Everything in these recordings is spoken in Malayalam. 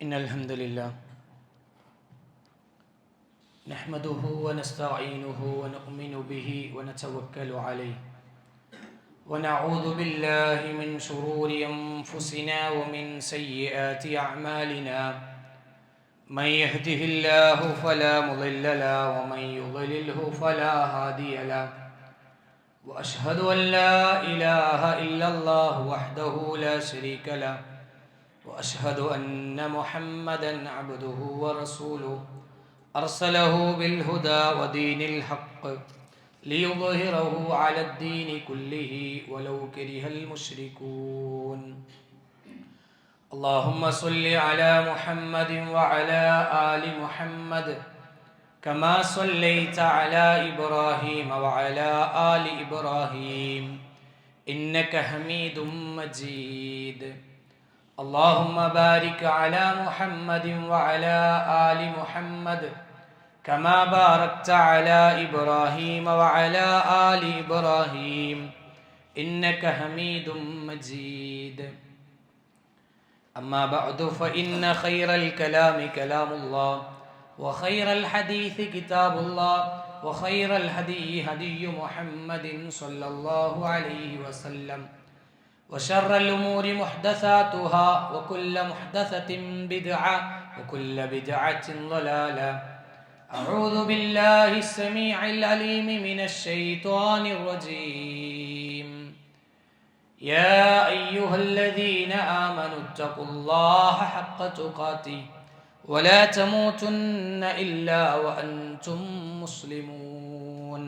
إن الحمد لله نحمده ونستعينه ونؤمن به ونتوكل عليه ونعوذ بالله من شرور أنفسنا ومن سيئات أعمالنا من يهده الله فلا مضل له ومن يضلله فلا هادي له وأشهد أن لا إله إلا الله وحده لا شريك له وأشهد أن محمدًا عبده ورسوله أرسله بالهدى ودين الحق ليظهره على الدين كله ولو كره المشركون اللهم صل على محمد وعلى آل محمد كما صليت على إبراهيم وعلى آل إبراهيم إنك حميد مجيد اللهم بارك على محمد وعلى آل محمد كما باركت على إبراهيم وعلى آل إبراهيم إنك حميد مجيد أما بعد فإن خير الكلام كلام الله وخير الحديث كتاب الله وخير الهدي هدي محمد صلى الله عليه وسلم وشر الأمور محدثاتها وكل محدثة بدعة وكل بدعة ضلالة أعوذ بالله السميع العليم من الشيطان الرجيم يا أيها الذين آمنوا اتقوا الله حق تقاته ولا تموتن إلا وأنتم مسلمون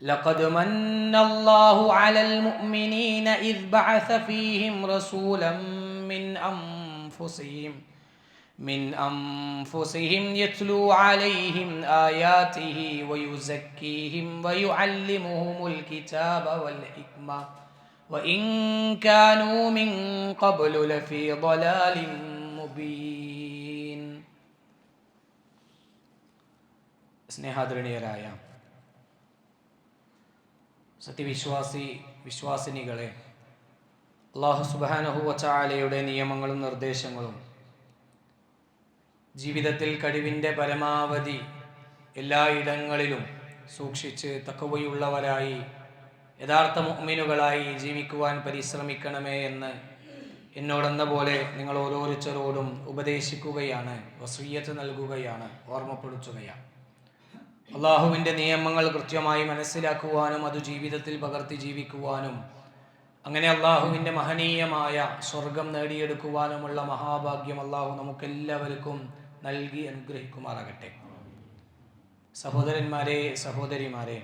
لقد من الله على المؤمنين إذ بعث فيهم رسولا من أنفسهم يتلو عليهم آياته ويزكيهم ويعلمهم الكتاب والحكمة وإن كانوا من قبل لفي ضلال مبين സ്നേഹാദരണീയരായ വിശ്വാസിനികളെ, അല്ലാഹു സുബ്ഹാനഹു വ തആലയുടെ നിയമങ്ങളും നിർദ്ദേശങ്ങളും ജീവിതത്തിൽ കഴിവിൻ്റെ പരമാവധി എല്ലായിടങ്ങളിലും സൂക്ഷിച്ച് തഖ്വയുള്ളവരായി യഥാർത്ഥ മുഅ്മിനുകളായി ജീവിക്കുവാൻ പരിശ്രമിക്കണമേ എന്ന് എന്നോടെന്ന പോലെ നിങ്ങൾ ഓരോരുത്തരോടും ഉപദേശിക്കുകയാണ്, വസിയ്യത്ത് നൽകുകയാണ്, ഓർമ്മപ്പെടുത്തുകയാണ്. അള്ളാഹുവിൻ്റെ നിയമങ്ങൾ കൃത്യമായി മനസ്സിലാക്കുവാനും അത് ജീവിതത്തിൽ പകർത്തി ജീവിക്കുവാനും അങ്ങനെ അള്ളാഹുവിൻ്റെ മഹനീയമായ സ്വർഗം നേടിയെടുക്കുവാനുമുള്ള മഹാഭാഗ്യം അള്ളാഹു നമുക്കെല്ലാവർക്കും നൽകി അനുഗ്രഹിക്കുമാറാകട്ടെ. സഹോദരന്മാരെ, സഹോദരിമാരെ,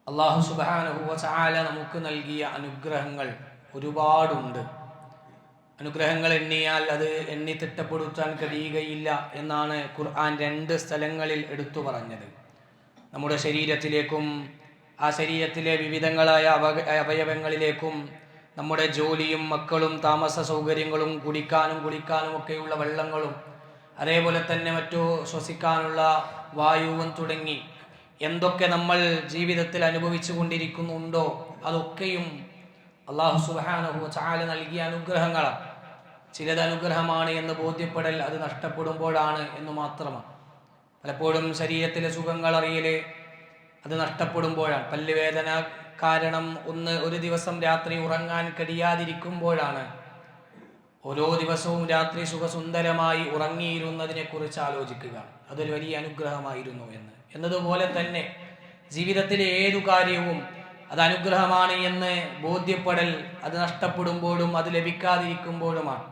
അള്ളാഹു സുബ്ഹാനഹു വ തആല നമുക്ക് നൽകിയ അനുഗ്രഹങ്ങൾ ഒരുപാടുണ്ട്. അനുഗ്രഹങ്ങൾ എണ്ണിയാൽ അത് എണ്ണി തിട്ടപ്പെടുത്താൻ കഴിയുകയില്ല എന്നാണ് ഖുർആൻ 2 സ്ഥലങ്ങളിൽ എടുത്തു പറഞ്ഞത്. നമ്മുടെ ശരീരത്തിലേക്കും ആ ശരീരത്തിലെ വിവിധങ്ങളായ അവയവങ്ങളിലേക്കും നമ്മുടെ ജോലിയും മക്കളും താമസ സൗകര്യങ്ങളും കുടിക്കാനും ഒക്കെയുള്ള വെള്ളങ്ങളും അതേപോലെ തന്നെ മറ്റു ശ്വസിക്കാനുള്ള വായുവും തുടങ്ങി എന്തൊക്കെ നമ്മൾ ജീവിതത്തിൽ അനുഭവിച്ചു കൊണ്ടിരിക്കുന്നുണ്ടോ അതൊക്കെയും അല്ലാഹു സുബ്ഹാനഹു വ തആല നൽകിയ അനുഗ്രഹങ്ങളാണ്. ചിലത് അനുഗ്രഹമാണ് എന്ന് ബോധ്യപ്പെടൽ അത് നഷ്ടപ്പെടുമ്പോഴാണ് എന്ന് മാത്രമാണ്. പലപ്പോഴും ശരീരത്തിലെ സുഖങ്ങൾ അറിയല് അത് നഷ്ടപ്പെടുമ്പോഴാണ്. പല്ലുവേദന കാരണം ഒരു ദിവസം രാത്രി ഉറങ്ങാൻ കഴിയാതിരിക്കുമ്പോഴാണ് ഓരോ ദിവസവും രാത്രി സുഖസുന്ദരമായി ഉറങ്ങിയിരുന്നതിനെ കുറിച്ച് ആലോചിക്കുക, അതൊരു വലിയ അനുഗ്രഹമായിരുന്നു എന്നതുപോലെ തന്നെ ജീവിതത്തിലെ ഏതു കാര്യവും അത് അനുഗ്രഹമാണ് എന്ന് ബോധ്യപ്പെടൽ അത് നഷ്ടപ്പെടുമ്പോഴും അത് ലഭിക്കാതിരിക്കുമ്പോഴുമാണ്.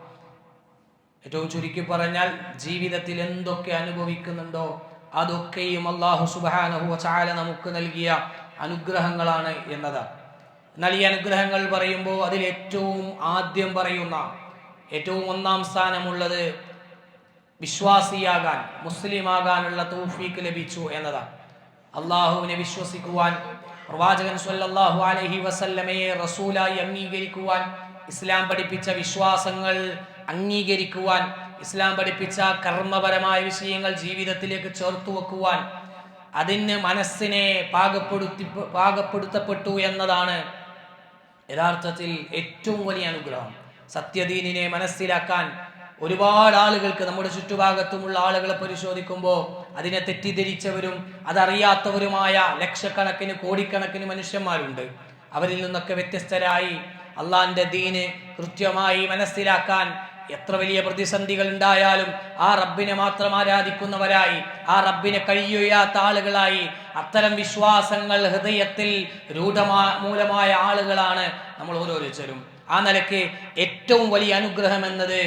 ഏറ്റവും ചുരുക്കി പറഞ്ഞാൽ ജീവിതത്തിൽ എന്തൊക്കെ അനുഭവിക്കുന്നുണ്ടോ അതൊക്കെയും അല്ലാഹു സുബ്ഹാനഹു വ തആല നമുക്ക് നൽകിയ അനുഗ്രഹങ്ങളാണ് എന്നതാണ്. എന്നാൽ ഈ അനുഗ്രഹങ്ങൾ പറയുമ്പോൾ അതിൽ ഏറ്റവും ആദ്യം പറയുന്ന ഏറ്റവും ഒന്നാം സ്ഥാനമുള്ളത് വിശ്വാസിയാകാൻ, മുസ്ലിമാകാനുള്ള തൗഫീഖ് ലഭിച്ചു എന്നതാണ്. അല്ലാഹുവിനെ വിശ്വസിക്കുവാൻ, പ്രവാചകൻ സ്വല്ലല്ലാഹു അലൈഹി വസല്ലമയെ റസൂലായി അംഗീകരിക്കുവാൻ, ഇസ്ലാം പഠിപ്പിച്ച വിശ്വാസങ്ങൾ അംഗീകരിക്കുവാൻ, ഇസ്ലാം പഠിപ്പിച്ച കർമ്മപരമായ വിഷയങ്ങൾ ജീവിതത്തിലേക്ക് ചേർത്തു വെക്കുവാൻ, അതിന് മനസ്സിനെ പാകപ്പെടുത്തപ്പെട്ടു എന്നതാണ് യഥാർത്ഥത്തിൽ ഏറ്റവും വലിയ അനുഗ്രഹം. സത്യദീനിനെ മനസ്സിലാക്കാൻ ഒരുപാട് ആളുകൾക്ക് നമ്മുടെ ചുറ്റുഭാഗത്തുമുള്ള ആളുകളെ പരിശോധിക്കുമ്പോൾ അതിനെ തെറ്റിദ്ധരിച്ചവരും അതറിയാത്തവരുമായ ലക്ഷക്കണക്കിന് കോടിക്കണക്കിന് മനുഷ്യന്മാരുണ്ട്. അവരിൽ നിന്നൊക്കെ വ്യത്യസ്തരായി അള്ളാന്റെ ദീന് കൃത്യമായി മനസ്സിലാക്കാൻ എത്ര വലിയ പ്രതിസന്ധികൾ ഉണ്ടായാലും ആ റബ്ബിനെ മാത്രം ആരാധിക്കുന്നവരായി, ആ റബ്ബിനെ കഴിയാത്ത ആളുകളായി, അത്തരം വിശ്വാസങ്ങൾ ഹൃദയത്തിൽ മൂലമായ ആളുകളാണ് നമ്മൾ ഓരോരുത്തരും. ആ നിലയ്ക്ക് ഏറ്റവും വലിയ അനുഗ്രഹം എന്നത്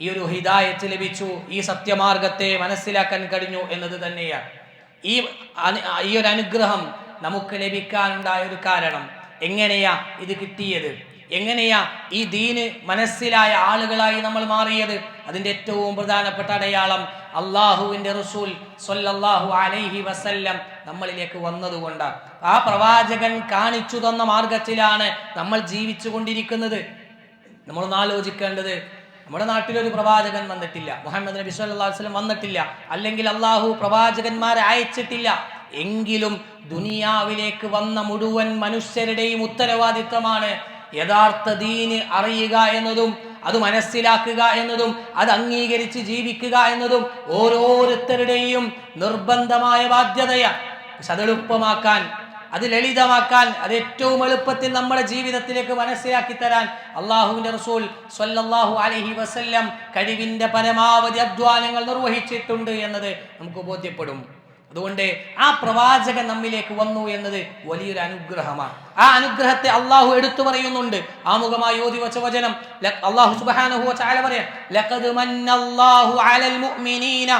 ഈ ഒരു ഹിദായത്ത് ലഭിച്ചു, ഈ സത്യമാർഗത്തെ മനസ്സിലാക്കാൻ കഴിഞ്ഞു എന്നത് തന്നെയാണ്. ഈ ഒരു അനുഗ്രഹം നമുക്ക് ലഭിക്കാനുണ്ടായ ഒരു കാരണം, എങ്ങനെയാ ഇത് കിട്ടിയത്, എങ്ങനെയാ ഈ ദീന് മനസ്സിലായ ആളുകളായി നമ്മൾ മാറിയത്? അതിന്റെ ഏറ്റവും പ്രധാനപ്പെട്ട അടയാളം അള്ളാഹുവിന്റെ റസൂൽ സ്വല്ലല്ലാഹു അലൈഹി വസല്ലം നമ്മളിലേക്ക് വന്നതുകൊണ്ടാണ്. ആ പ്രവാചകൻ കാണിച്ചു തന്ന മാർഗത്തിലാണ് നമ്മൾ ജീവിച്ചു കൊണ്ടിരിക്കുന്നത്. നമ്മളൊന്ന് ആലോചിക്കേണ്ടത്, നമ്മുടെ നാട്ടിലൊരു പ്രവാചകൻ വന്നിട്ടില്ല, മുഹമ്മദ് നബി സല്ലല്ലാഹു അലൈഹി വസല്ലം വന്നിട്ടില്ല, അല്ലെങ്കിൽ അള്ളാഹു പ്രവാചകന്മാരെ അയച്ചിട്ടില്ല. എങ്കിലും ദുനിയാവിലേക്ക് വന്ന മുഴുവൻ മനുഷ്യരുടെയും ഉത്തരവാദിത്തമാണ് യഥാർത്ഥ ദീന് അറിയുക എന്നതും അത് മനസ്സിലാക്കുക എന്നതും അത് അംഗീകരിച്ച് ജീവിക്കുക എന്നതും ഓരോരുത്തരുടെയും നിർബന്ധമായ ബാധ്യതയാണ്. പക്ഷെ അത് എളുപ്പമാക്കാൻ, അത് ലളിതമാക്കാൻ, അത് ഏറ്റവും എളുപ്പത്തിൽ നമ്മുടെ ജീവിതത്തിലേക്ക് മനസ്സിലാക്കി തരാൻ അള്ളാഹുവിന്റെ റസൂൽ സ്വല്ലല്ലാഹു അലൈഹി വസല്ലം കഴിവിന്റെ പരമാവധി അധ്വാനങ്ങൾ നിർവഹിച്ചിട്ടുണ്ട് എന്നത് നമുക്ക് ബോധ്യപ്പെടും. അതുകൊണ്ട് ആ പ്രവാചകൻ നമ്മിലേക്ക് വന്നു എന്നത് വലിയൊരു അനുഗ്രഹമാണ്. ആ അനുഗ്രഹത്തെ അള്ളാഹു എടുത്തു പറയുന്നുണ്ട്. ആമുഖമായി ഓതി വച്ച വചനം അള്ളാഹു സുബ്ഹാനഹു വ തആല പറയാം, ലഖദ് മന്നല്ലാഹു അലൽ മുഅ്മിനീന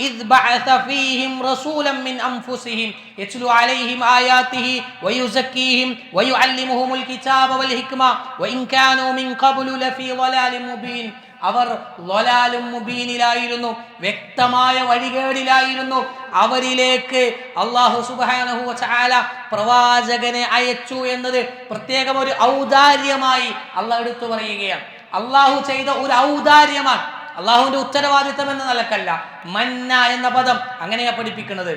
ഇദ് ബഅസ ഫീഹിം റസൂലൻ മിൻ അൻഫുസിഹിം യത്ലു അലൈഹിം ആയാതിഹി വയുസക്കീഹിം വയുഅല്ലിമുഹുൽ കിതാബ വൽ ഹിക്മ വഇൻ കാനൂ മിൻ ഖബ്ലു ലഫീ ളലാലിൻ മുബീൻ. അവർ ളലാലും മുബീനിലായിരുന്നു, വ്യക്തമായ വഴികേടിലായിരുന്നു. അവരിലേക്ക് അല്ലാഹു സുബ്ഹാനഹു വ തആല പ്രവാചകനെ അയച്ചു എന്നത് പ്രത്യേകം ഒരു ഔദാര്യമായി അള്ളാഹു എടുത്തു പറയുകയാണ്. അള്ളാഹു ചെയ്ത ഒരു ഔദാര്യമാണ്, അള്ളാഹുവിന്റെ ഉത്തരവാദിത്തം എന്ന നിലക്കല്ല. മന്ന എന്ന പദം അങ്ങനെയാ പഠിപ്പിക്കുന്നത്.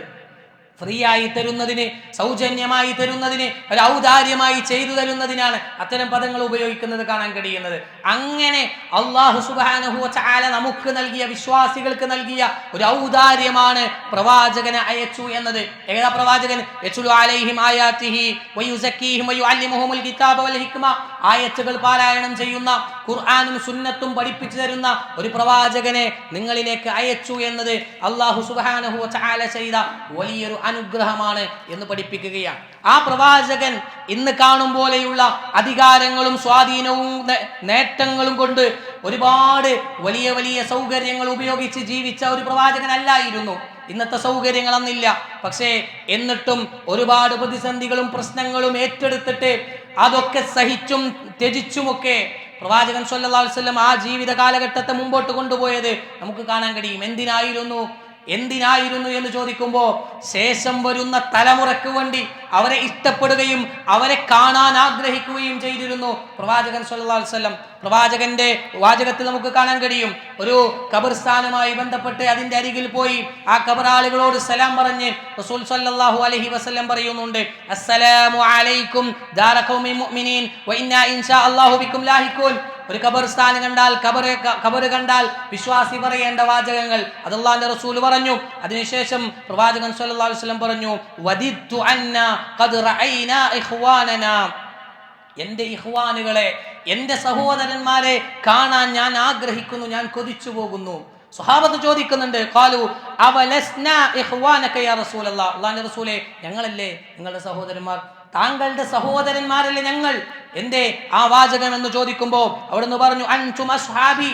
ഫ്രീ ആയി തരുന്നതിന്, സൗജന്യമായി തരുന്നതിന്, ഒരു ഔദാര്യമായി ചെയ്തു തരുന്നതിനാണ് അത്തരം പദങ്ങൾ ഉപയോഗിക്കുന്നത് കാണാൻ കഴിയുന്നത്. അങ്ങനെ അല്ലാഹു സുബ്ഹാനഹു വ തആല നമുക്ക് നൽകിയ, വിശ്വാസികൾക്ക് നൽകിയ ഒരു ഔദാര്യമാണ് പ്രവാചകനെ അയച്ചു എന്നത്. ഏതാ പ്രവാചകൻ? യത്ലു അലൈഹിം ആയാതിഹി വയുസക്കീഹിം വയുഅല്ലിമുഹുൽ കിതാബ വൽ ഹിക്മ. ആയത്തുകൾ പാരായണം ചെയ്യുന്ന, ഖുർആനും സുന്നത്തും പഠിപ്പിച്ചു തരുന്ന ഒരു പ്രവാചകനെ നിങ്ങളിലേക്ക് അയച്ചു എന്നത് അല്ലാഹു സുബ്ഹാനഹു വ തആല ചെയ്ത വലിയൊരു അനുഗ്രഹമാണ് എന്ന് പഠിപ്പിക്കുകയാണ്. ആ പ്രവാചകൻ ഇന്ന് കാണും പോലെയുള്ള അധികാരങ്ങളും സ്വാധീനവും നേട്ടങ്ങളും കൊണ്ട് ഒരുപാട് വലിയ വലിയ സൗകര്യങ്ങൾ ഉപയോഗിച്ച് ജീവിച്ച ഒരു പ്രവാചകനല്ലായിരുന്നു. ഇന്നത്തെ സൗകര്യങ്ങൾ അന്നില്ല. പക്ഷേ എന്നിട്ടും ഒരുപാട് പ്രതിസന്ധികളും പ്രശ്നങ്ങളും ഏറ്റെടുത്തിട്ട് അതൊക്കെ സഹിച്ചും ത്യജിച്ചുമൊക്കെ പ്രവാചകൻ സ്വല്ലല്ലാഹു അലൈഹി വസല്ലം ആ ജീവിത കാലഘട്ടത്തെ മുമ്പോട്ട് കൊണ്ടുപോയത് നമുക്ക് കാണാൻ കഴിയും. എന്തിനായിരുന്നു എന്ന് ചോദിക്കുമ്പോൾ, ശേഷം വരുന്ന തലമുറയ്ക്ക് വേണ്ടി അവരെ ഇഷ്ടപ്പെടുകയും അവരെ കാണാൻ ആഗ്രഹിക്കുകയും ചെയ്തിരുന്നു പ്രവാചകൻ സ്വല്ലല്ലാഹു അലൈഹി വസല്ലം. പ്രവാചകന്റെ വാചകത്തിൽ നമുക്ക് കാണാൻ കഴിയും, ഒരു ഖബർസ്ഥാനുമായി ബന്ധപ്പെട്ട് അതിന്റെ അരികിൽ പോയി ആ ഖബറാളികളോട് സലാം പറഞ്ഞ് റസൂൽ സ്വല്ലല്ലാഹു അലൈഹി വസല്ലം പറയുന്നുണ്ട്, അസ്സലാമു അലൈക്കും ദാര ഖൗമിൽ മുഅ്മിനീൻ വ ഇന്നാ ഇൻഷാ അല്ലാഹു ബിക്കും ലാഹിഖൂൻ. ഒരു ഖബർസ്ഥാൻ കണ്ടാൽ, ഖബർ കണ്ടാൽ വിശ്വാസി പറയേണ്ട വാചകങ്ങൾ അത് അല്ലാഹുവിന്റെ റസൂൽ പറഞ്ഞു. അതിനുശേഷം പ്രവാചകൻ സ്വല്ലല്ലാഹു അലൈഹി വസല്ലം പറഞ്ഞു, വദിത്തു അന്നാ ഖദ് റഅയ്നാ ഇഖ്വാനനാ. എൻ്റെ ഇഖ്വാനുകളെ, എൻ്റെ സഹോദരന്മാരെ കാണാൻ ഞാൻ ആഗ്രഹിക്കുന്നു, ഞാൻ കൊതിച്ചു പോകുന്നു. സ്വഹാബത്ത് ചോദിക്കുന്നുണ്ട്, ഖാലു അവലസ്നാ ഇഖ്വാനക യാ റസൂലല്ലാഹ്. അല്ലാഹുവിന്റെ റസൂലേ, ഞങ്ങളല്ലേ നിങ്ങളുടെ സഹോദരന്മാർ, താങ്കളുടെ സഹോദരന്മാരല്ലേ ഞങ്ങൾ? എന്തേ ആ വാചകം എന്ന് ചോദിക്കുമ്പോൾ അവിടുന്ന് പറഞ്ഞു, അൻതും അസ്ഹാബി,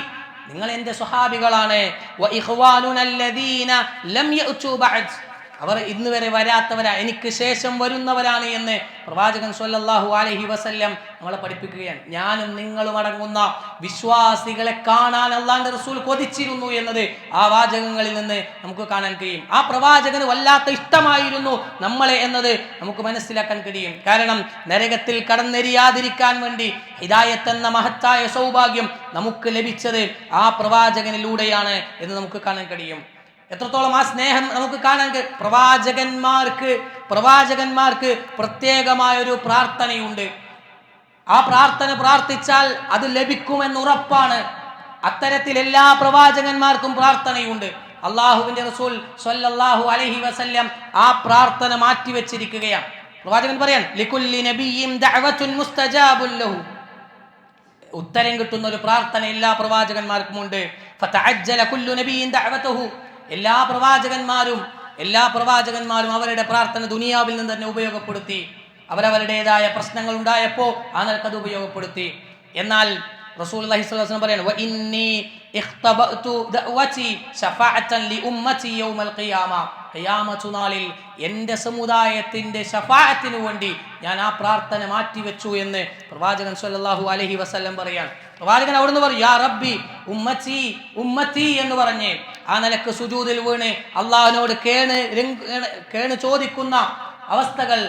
നിങ്ങൾ എൻ്റെ സ്വഹാബികളാണ്. വ ഇഖ്വാനുന അല്ലദീന ലം യഅതു ബഅദ്, അവർ ഇന്ന് വരെ വരാത്തവരാ, എനിക്ക് ശേഷം വരുന്നവരാണ് എന്ന് പ്രവാചകൻ സ്വല്ലല്ലാഹു അലൈഹി വസല്ലം നമ്മളെ പഠിപ്പിക്കുകയാണ്. ഞാനും നിങ്ങളും അടങ്ങുന്ന വിശ്വാസികളെ കാണാൻ അല്ലാഹുവിന്റെ റസൂൽ കൊതിച്ചിരുന്നു എന്നത് ആ വാചകങ്ങളിൽ നിന്ന് നമുക്ക് കാണാൻ കഴിയും. ആ പ്രവാചകന് വല്ലാത്ത ഇഷ്ടമായിരുന്നു നമ്മളെ എന്നത് നമുക്ക് മനസ്സിലാക്കാൻ കഴിയും. കാരണം നരകത്തിൽ കടന്നെരിയാതിരിക്കാൻ വേണ്ടി ഹിദായത്ത് എന്ന മഹത്തായ സൗഭാഗ്യം നമുക്ക് ലഭിച്ചത് ആ പ്രവാചകനിലൂടെയാണ് എന്ന് നമുക്ക് കാണാൻ കഴിയും. എത്രത്തോളം ആ സ്നേഹം നമുക്ക് കാണാൻ. പ്രവാചകന്മാർക്ക് പ്രത്യേകമായ ഒരു പ്രാർത്ഥനയുണ്ട്. ആ ആ പ്രാർത്ഥന പ്രാർത്ഥിച്ചാൽ അത് ലഭിക്കുമെന്ന് ഉറപ്പാണ്. അത്തരത്തിൽ എല്ലാ പ്രവാചകന്മാർക്കും പ്രാർത്ഥനയുണ്ട്. അള്ളാഹുവിന്റെ റസൂൽ സ്വല്ലല്ലാഹു അലൈഹി വസല്ലം ആ പ്രാർത്ഥന മാറ്റിവെച്ചിരിക്കുകയാണ്. പ്രവാചകൻ പറയാൻ ലികുല്ലി നബിയ്യിൻ ദഅവത്തുൻ മുസ്തജാബുൻ ലഹു, ഉത്തരം കിട്ടുന്ന ഒരു പ്രാർത്ഥന എല്ലാ പ്രവാചകന്മാർക്കും ഉണ്ട്. ഫതഅജ്ജല കുല്ലു നബിയ്യിൻ ദഅവതഹു, എല്ലാ പ്രവാചകന്മാരും അവരുടെ പ്രാർത്ഥന ദുനിയാവിൽ നിന്ന് തന്നെ ഉപയോഗപ്പെടുത്തി. അവരവരുടേതായ പ്രശ്നങ്ങൾ ഉണ്ടായപ്പോൾ ആ നിലക്കത് ഉപയോഗപ്പെടുത്തി. എന്നാൽ റസൂലുള്ളാഹി സ്വല്ലല്ലാഹു അലൈഹി വസല്ലം പറയാണ് വഇന്നി ഇഖ്തബഅതു ദഅവതി ശഫാഅതൻ ലിഉമ്മതി യൗമൽ ഖിയാമ, ഖിയാമത്ത് നാളിൽ എൻ്റെ സമുദായത്തിൻ്റെ ശഫാഅത്തിന് വേണ്ടി ഞാൻ ആ പ്രാർത്ഥന മാറ്റിവെച്ചു എന്ന് പ്രവാചകൻ സ്വല്ലല്ലാഹു അലൈഹി വസല്ലം പറയാൻ. പ്രവാചകൻ അവിടുന്ന് പറയും യാ റബ്ബി ഉമ്മത്തി ഉമ്മത്തി എന്ന് പറഞ്ഞ് ആ നിലക്ക് സുജൂദിൽ വീണ് അള്ളാഹുവിനോട് കേണ് ചോദിക്കുന്ന അവസ്ഥകൾ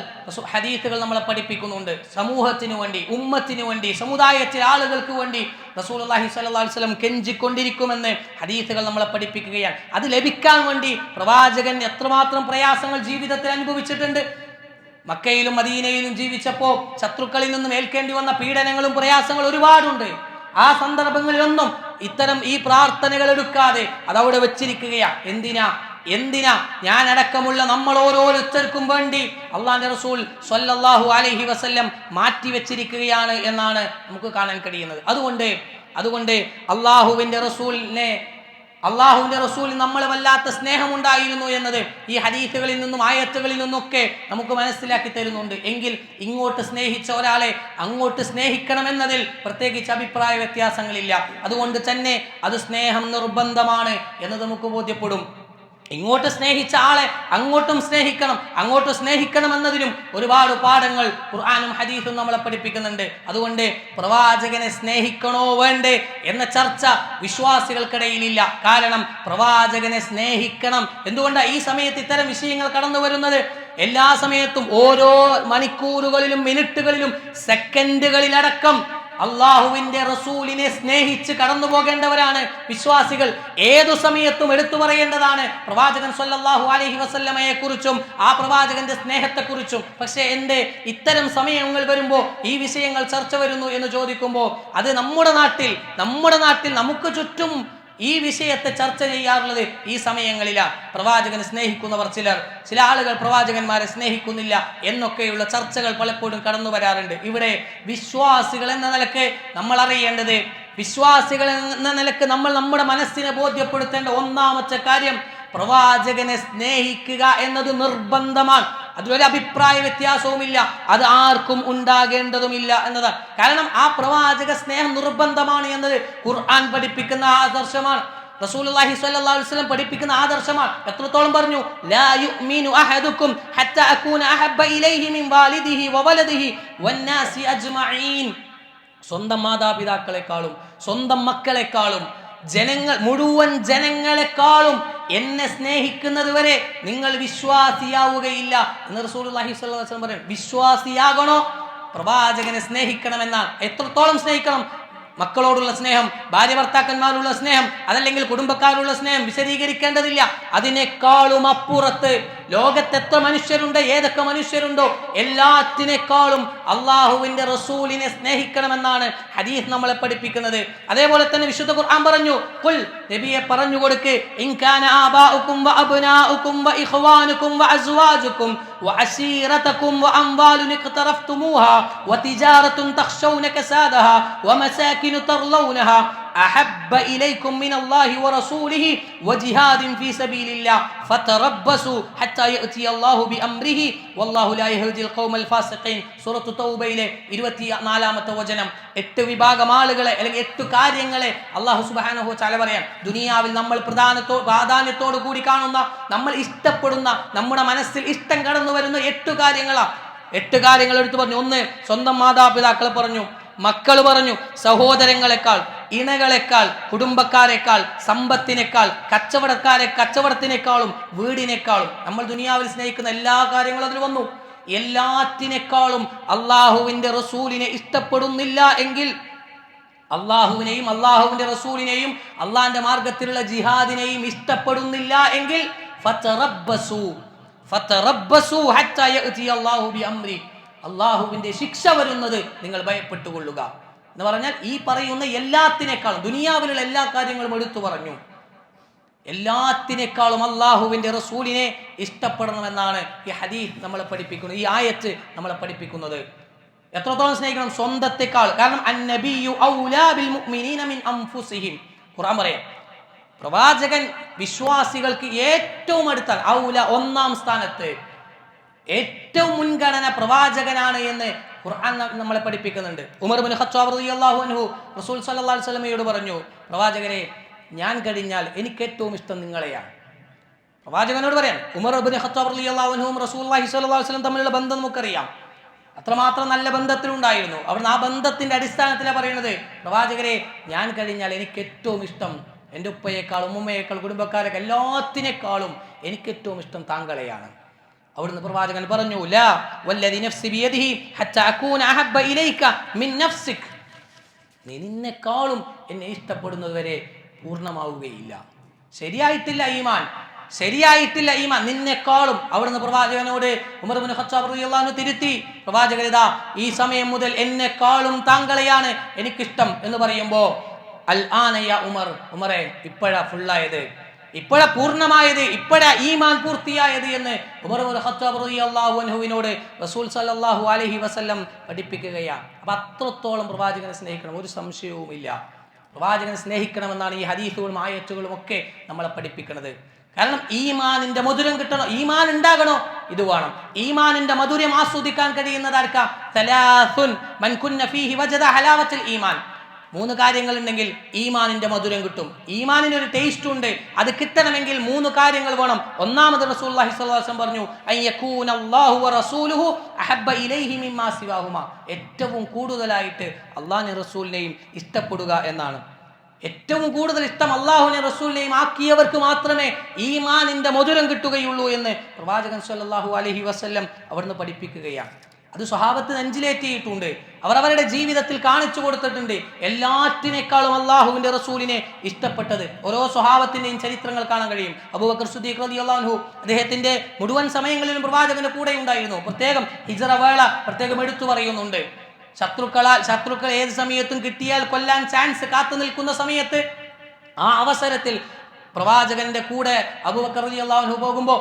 ഹദീസുകൾ നമ്മളെ പഠിപ്പിക്കുന്നുണ്ട്. സമൂഹത്തിന് വേണ്ടി, ഉമ്മത്തിന് വേണ്ടി, സമുദായത്തിലെ ആളുകൾക്ക് വേണ്ടി റസൂലുള്ളാഹി സ്വല്ലല്ലാഹു അലൈഹി വസല്ലം കെഞ്ചിക്കൊണ്ടിരിക്കുമെന്ന് ഹദീസുകൾ നമ്മളെ പഠിപ്പിക്കുകയാണ്. അത് ലഭിക്കാൻ വേണ്ടി പ്രവാചകൻ എത്രമാത്രം പ്രയാസങ്ങൾ ജീവിതത്തിൽ അനുഭവിച്ചിട്ടുണ്ട്. മക്കയിലും മദീനയിലും ജീവിച്ചപ്പോൾ ശത്രുക്കളിൽ നിന്നും ഏൽക്കേണ്ടി വന്ന പീഡനങ്ങളും പ്രയാസങ്ങളും ഒരുപാടുണ്ട്. ആ സന്ദർഭങ്ങളിലൊന്നും ഇത്തരം ഈ പ്രാർത്ഥനകൾ എടുക്കാതെ അതവിടെ വെച്ചിരിക്കുകയാണ്. എന്തിനാ ഞാൻ അടക്കമുള്ള നമ്മൾ ഓരോരുത്തർക്കും വേണ്ടി അള്ളാഹുവിന്റെ റസൂൽ സ്വല്ലല്ലാഹു അലൈഹി വസല്ലം മാറ്റി വെച്ചിരിക്കുകയാണ് എന്നാണ് നമുക്ക് കാണാൻ കഴിയുന്നത്. അതുകൊണ്ട് അള്ളാഹുവിന്റെ റസൂലിന് നമ്മൾ വല്ലാത്ത സ്നേഹമുണ്ടായിരുന്നു എന്നത് ഈ ഹദീസുകളിൽ നിന്നും ആയത്തുകളിൽ നിന്നൊക്കെ നമുക്ക് മനസ്സിലാക്കി തരുന്നുണ്ട്. എങ്കിൽ ഇങ്ങോട്ട് സ്നേഹിച്ച ഒരാളെ അങ്ങോട്ട് സ്നേഹിക്കണമെന്നതിൽ പ്രത്യേകിച്ച് അഭിപ്രായ വ്യത്യാസങ്ങളില്ല. അതുകൊണ്ട് തന്നെ അത് സ്നേഹം നിർബന്ധമാണ് എന്നത് നമുക്ക് ബോധ്യപ്പെടും. ഇങ്ങോട്ട് സ്നേഹിച്ച ആളെ അങ്ങോട്ടും സ്നേഹിക്കണം എന്നതിനും ഒരുപാട് പാഠങ്ങൾ ഖുർആനും ഹദീസും നമ്മളെ പഠിപ്പിക്കുന്നുണ്ട്. അതുകൊണ്ട് പ്രവാചകനെ സ്നേഹിക്കണോ വേണ്ടേ എന്ന ചർച്ച വിശ്വാസികൾക്കിടയിലില്ല. കാരണം പ്രവാചകനെ സ്നേഹിക്കണം. എന്തുകൊണ്ടാണ് ഈ സമയത്ത് ഇത്തരം വിഷയങ്ങൾ കടന്നു വരുന്നത്? എല്ലാ സമയത്തും ഓരോ മണിക്കൂറുകളിലും മിനിറ്റുകളിലും സെക്കൻഡുകളിലടക്കം അള്ളാഹുവിന്റെ റസൂലിനെ സ്നേഹിച്ച് കടന്നു പോകേണ്ടവരാണ് വിശ്വാസികൾ. ഏതു സമയത്തും എടുത്തു പറയേണ്ടതാണ് പ്രവാചകൻ സ്വല്ലല്ലാഹു അലൈഹി വസല്ലമയെ കുറിച്ചും ആ പ്രവാചകന്റെ സ്നേഹത്തെക്കുറിച്ചും. പക്ഷേ ഇത്തരം സമയങ്ങൾ വരുമ്പോൾ ഈ വിഷയങ്ങൾ ചർച്ച വരുന്നു എന്ന് ചോദിക്കുമ്പോൾ അത് നമ്മുടെ നാട്ടിൽ നമുക്ക് ചുറ്റും ഈ വിഷയത്തെ ചർച്ച ചെയ്യാറുള്ളത് ഈ സമയങ്ങളിലാണ്. പ്രവാചകനെ സ്നേഹിക്കുന്നവർ ചില ആളുകൾ പ്രവാചകന്മാരെ സ്നേഹിക്കുന്നില്ല എന്നൊക്കെയുള്ള ചർച്ചകൾ പലപ്പോഴും കടന്നു വരാറുണ്ട്. ഇവിടെ വിശ്വാസികൾ എന്ന നിലക്ക് നമ്മൾ അറിയേണ്ടത്, വിശ്വാസികൾ എന്ന നിലക്ക് നമ്മൾ നമ്മുടെ മനസ്സിനെ ബോധ്യപ്പെടുത്തേണ്ട ഒന്നാമത്തെ കാര്യം പ്രവാചകനെ സ്നേഹിക്കുക എന്നത് നിർബന്ധമാണ്. അതിലൊരു അഭിപ്രായ വ്യത്യാസവുമില്ല, അത് ആർക്കും ഉണ്ടാകേണ്ടതുമില്ല എന്നതാണ്. കാരണം ആ പ്രവാചക സ്നേഹം നിർബന്ധമാണ് എന്നത് ഖുർആൻ പഠിപ്പിക്കുന്ന ആദർശമാണ്. റസൂലുള്ളാഹി സ്വല്ലല്ലാഹു അലൈഹി വസല്ലം പഠിപ്പിക്കുന്ന ആദർശമാണ്. എത്രത്തോളം പറഞ്ഞു? ലാ യുഅ്മിനു അഹദുക്കും ഹത്താ അകൂന അഹബ്ബ ഇലൈഹി മിൻ വാലിദിഹി വവലദിഹി വന്നാസി അജ്മഈൻ. സ്വന്തം മാതാപിതാക്കളെക്കാളും സ്വന്തം മക്കളെക്കാളും മുഴുവൻ ജനങ്ങളെക്കാളും എന്നെ സ്നേഹിക്കുന്നത് വരെ നിങ്ങൾ വിശ്വാസിയാവുകയില്ല എന്ന് റസൂലുള്ളാഹി സ്വല്ലല്ലാഹു അലൈഹി വസല്ലം പറയും. വിശ്വാസിയാകണോ? പ്രവാചകനെ സ്നേഹിക്കണമെന്നാണ്. എത്രത്തോളം സ്നേഹിക്കണം? മക്കളോടുള്ള സ്നേഹം, ഭാര്യ ഭർത്താക്കന്മാരുള്ള സ്നേഹം, അതല്ലെങ്കിൽ കുടുംബക്കാരുള്ള സ്നേഹം വിശദീകരിക്കേണ്ടതില്ല. അതിനേക്കാളും അപ്പുറത്ത് ലോകത്ത് എത്ര മനുഷ്യരുണ്ട്, ഏതൊക്കെ മനുഷ്യരുണ്ടോ എല്ലാത്തിനേക്കാളും അള്ളാഹുവിന്റെ റസൂലിനെ സ്നേഹിക്കണമെന്നാണ് ഹദീസ് നമ്മളെ പഠിപ്പിക്കുന്നത്. അതേപോലെ തന്നെ വിശുദ്ധ ഖുർആൻ പറഞ്ഞു, ഖുൽ, നബിയെ പറഞ്ഞു കൊടുക്ക്, ഇൻ കാന ആബാഉകും വഅബ്നാഉകും വഇഖ്വാനുകും വഅസ്വാജുകും വഅശീറതുകും വഅംവാലുൻ ഇഖ്തറഫ്തുമൂഹാ വതിജാറത്തുൻ തഖ്ശൗന കസാദഹാ വമസാകിനു തർലൗനഹാ أحب إليكم من الله ورسوله وجهاد في سبيل الله فتربصوا حتى يأتي الله بأمره والله لا يهدي القوم الفاسقين. സൂറത്തു തൗബയിലെ 24-ാമത്തെ വചനം. 8 വിഭാഗം ആളുകളെ അല്ലെങ്കിൽ 8 കാര്യങ്ങളെ അല്ലാഹു സുബ്ഹാനഹു വ തആല പറയാൻ. ദുനിയാവിൽ നമ്മൾ പ്രാധാന്യത്തോടു കൂടി കാണുന്ന, നമ്മൾ ഇഷ്ടപ്പെടുന്ന, നമ്മുടെ മനസ്സിൽ ഇഷ്ടം കടന്നു വരുന്ന 8 കാര്യങ്ങളാണ്. 8 കാര്യങ്ങൾ എടുത്തു പറഞ്ഞു. 1, സ്വന്തം മാതാപിതാക്കളെ പറഞ്ഞു, മക്കൾ പറഞ്ഞു, സഹോദരങ്ങളെക്കാൾ, ഇണകളെക്കാൾ, കുടുംബക്കാരെക്കാൾ, സമ്പത്തിനേക്കാൾ, കച്ചവടത്തിനേക്കാളും, വീടിനേക്കാളും, നമ്മൾ ദുനിയാവിൽ സ്നേഹിക്കുന്ന എല്ലാ കാര്യങ്ങളും അതിൽ വന്നു. എല്ലാറ്റിനേക്കാളും അള്ളാഹുവിന്റെ റസൂലിനെ ഇഷ്ടപ്പെടുന്നില്ല എങ്കിൽ, അള്ളാഹുവിനെയും അള്ളാഹുവിന്റെ റസൂലിനെയും അള്ളാഹിന്റെ മാർഗത്തിലുള്ള ജിഹാദിനെയും ഇഷ്ടപ്പെടുന്നില്ല എങ്കിൽ ഫതറബ്ബസു ഹത്താ യഅതി അല്ലാഹു ബിഅംരി, അള്ളാഹുവിന്റെ ശിക്ഷ വരുന്നത് നിങ്ങൾ ഭയപ്പെട്ടുകൊള്ളുക എന്ന് പറഞ്ഞാൽ ഈ പറയുന്ന എല്ലാത്തിനേക്കാളും ദുനിയാവിലുള്ള എല്ലാ കാര്യങ്ങളും എടുത്തു പറഞ്ഞു. എല്ലാത്തിനേക്കാളും അള്ളാഹുവിന്റെ റസൂലിനെ ഇഷ്ടപ്പെടണമെന്നാണ് ഈ ഹദീസ് നമ്മളെ പഠിപ്പിക്കുന്നത്, ഈ ആയത്ത് നമ്മളെ പഠിപ്പിക്കുന്നത്. എത്രത്തോളം സ്നേഹിക്കണം? സ്വന്തത്തെക്കാൾ. കാരണം അന്നബിയു ഔലാ ബിൽ മുഅ്മിനീന മിൻ അൻഫുസിഹിം. ഖുർആൻ പറയാം, പ്രവാചകൻ വിശ്വാസികൾക്ക് ഏറ്റവും അടുത്താണ്. ഔല, ഒന്നാം സ്ഥാനത്ത്, ഏറ്റവും മുൻഗണന പ്രവാചകനാണ് എന്ന് ഖുർആൻ നമ്മളെ പഠിപ്പിക്കുന്നുണ്ട്. ഉമർ ഇബ്നു ഖത്താബ് റളിയല്ലാഹു അൻഹു റസൂൽ സല്ലല്ലാഹു അലൈഹി വസല്ലമയോട് പറഞ്ഞു, പ്രവാചകരെ, ഞാൻ കഴിഞ്ഞാൽ എനിക്ക് ഏറ്റവും ഇഷ്ടം നിങ്ങളെയാണ്. പ്രവാചകനോട് പറയാം. ഉമർ ഇബ്നു ഖത്താബ് റളിയല്ലാഹു അൻഹുവും റസൂലുള്ളാഹി സ്വല്ലല്ലാഹു അലൈഹി വസല്ലം തമ്മിലുള്ള ബന്ധം നമുക്കറിയാം. അത്രമാത്രം നല്ല ബന്ധത്തിലുണ്ടായിരുന്നു. അവിടുന്ന് ആ ബന്ധത്തിന്റെ അടിസ്ഥാനത്തിലാണ് പറയുന്നത്, പ്രവാചകരെ, ഞാൻ കഴിഞ്ഞാൽ എനിക്ക് ഏറ്റവും ഇഷ്ടം എൻ്റെ ഉപ്പയേക്കാൾ, ഉമ്മയേക്കാൾ, കുടുംബക്കാരൊക്കെ എല്ലാത്തിനേക്കാളും എനിക്ക് ഏറ്റവും ഇഷ്ടം താങ്കളെയാണ്. അവിടുന്ന് പ്രവാചകൻ പറഞ്ഞു, ലാ വല്ലദി നഫ്സി ബിയദിഹി ഹത്താ അകൂന അഹബ്ബ ഇലൈക മിൻ നഫ്സിക്. നീ നിന്നെക്കാളും എന്നെ ഇഷ്ടപ്പെടുന്നത് വരെ പൂർണ്ണമാവുകയില്ല. ശരിയായിട്ടില്ല ഈമാൻ നിന്നെക്കാളും. അവിടുന്ന് പ്രവാചകനോട് ഉമർ ഇബ്നു ഖത്താബ് റളിയല്ലാഹു അൻഹു തിരുത്തി, പ്രവാചകനിതാ ഈ സമയം മുതൽ എന്നെക്കാളും താങ്കളെയാണ് എനിക്കിഷ്ടം എന്ന് പറയുമ്പോ, അൽ ആന യാ ഉമറെ, ഇപ്പോഴാ ഫുള്ളായത്, ഇപ്പോഴാ പൂർണ്ണമായത്, ഇപ്പോഴാ ഈമാൻ പൂർത്തിയായത് എന്ന് ഉമർ ഇബ്നു ഖത്താബ് റളിയല്ലാഹു അൻഹുവിനോട് റസൂൽ സല്ലല്ലാഹു അലൈഹി വസല്ലം പഠിപ്പിക്കുകയാണ്. അപ്പൊ അത്രത്തോളം പ്രവാചകനെ സ്നേഹിക്കണം, ഒരു സംശയവുമില്ല. പ്രവാചകനെ സ്നേഹിക്കണമെന്നാണ് ഈ ഹദീസുകളും ആയത്തുകളും ഒക്കെ നമ്മളെ പഠിപ്പിക്കുന്നത്. കാരണം ഈമാനിന്റെ മധുരം കിട്ടണോ, ഈമാൻ ഉണ്ടാകണോ, ഇത് വേണം. ഈമാനിന്റെ മധുരം ആസ്വദിക്കാൻ കഴിയുന്നതാർക്കാ? സലാസുൻ മൻ കുന്ന ഫീഹി വജദ ഹലാവത്തുൽ ഈമാൻ. 3 കാര്യങ്ങൾ ഉണ്ടെങ്കിൽ ഈമാനിന്റെ മധുരം കിട്ടും. ഈമാനിന് ഒരു ടേസ്റ്റ് ഉണ്ട്, അത് കിട്ടണമെങ്കിൽ 3 കാര്യങ്ങൾ വേണം. ഒന്നാമത് റസൂലുള്ളാഹി സ്വല്ലല്ലാഹു അലൈഹി വസല്ലം പറഞ്ഞു, അയ്യകൂന അല്ലാഹു വറസൂലുഹു അഹബ്ബ ഇലൈഹി മിമ്മാ സിവാഹുമാ. ഏറ്റവും കൂടുതലായിട്ട് അല്ലാഹുവിനെയും റസൂലിനെയും ഇഷ്ടപ്പെടുക എന്നാണ്. ഏറ്റവും കൂടുതൽ ഇഷ്ടം അല്ലാഹുവിനെയും റസൂലിനെയും ആക്കിയവർക്ക് മാത്രമേ ഈമാനിന്റെ മധുരം കിട്ടുകയുള്ളൂ എന്ന് പ്രവാചകൻ സ്വല്ലല്ലാഹു അലൈഹി വസല്ലം അവിടുന്ന് പഠിപ്പിക്കുകയാണ്. അത് സ്വഹാബത്ത് നെഞ്ചിലേറ്റിയിട്ടുണ്ട്, അവർ അവരുടെ ജീവിതത്തിൽ കാണിച്ചു കൊടുത്തിട്ടുണ്ട്. എല്ലാറ്റിനേക്കാളും അള്ളാഹുവിന്റെ റസൂലിനെ ഇഷ്ടപ്പെട്ടത് ഓരോ സ്വഹാബത്തിന്റെയും ചരിത്രങ്ങൾ കാണാൻ കഴിയും. അബൂബക്കർ സിദ്ദീഖ് റളിയല്ലാഹു അൻഹു അദ്ദേഹത്തിന്റെ മുഴുവൻ സമയങ്ങളിലും പ്രവാചകന്റെ കൂടെ ഉണ്ടായിരുന്നു. പ്രത്യേകം ഹിജ്റ വേള പ്രത്യേകം എടുത്തു പറയുന്നുണ്ട്. ശത്രുക്കൾ ഏത് സമയത്തും കിട്ടിയാൽ കൊല്ലാൻ ചാൻസ് കാത്തു നിൽക്കുന്ന സമയത്ത്, ആ അവസരത്തിൽ പ്രവാചകന്റെ കൂടെ അബൂബക്കർ റളിയല്ലാഹു അൻഹു പോകുമ്പോൾ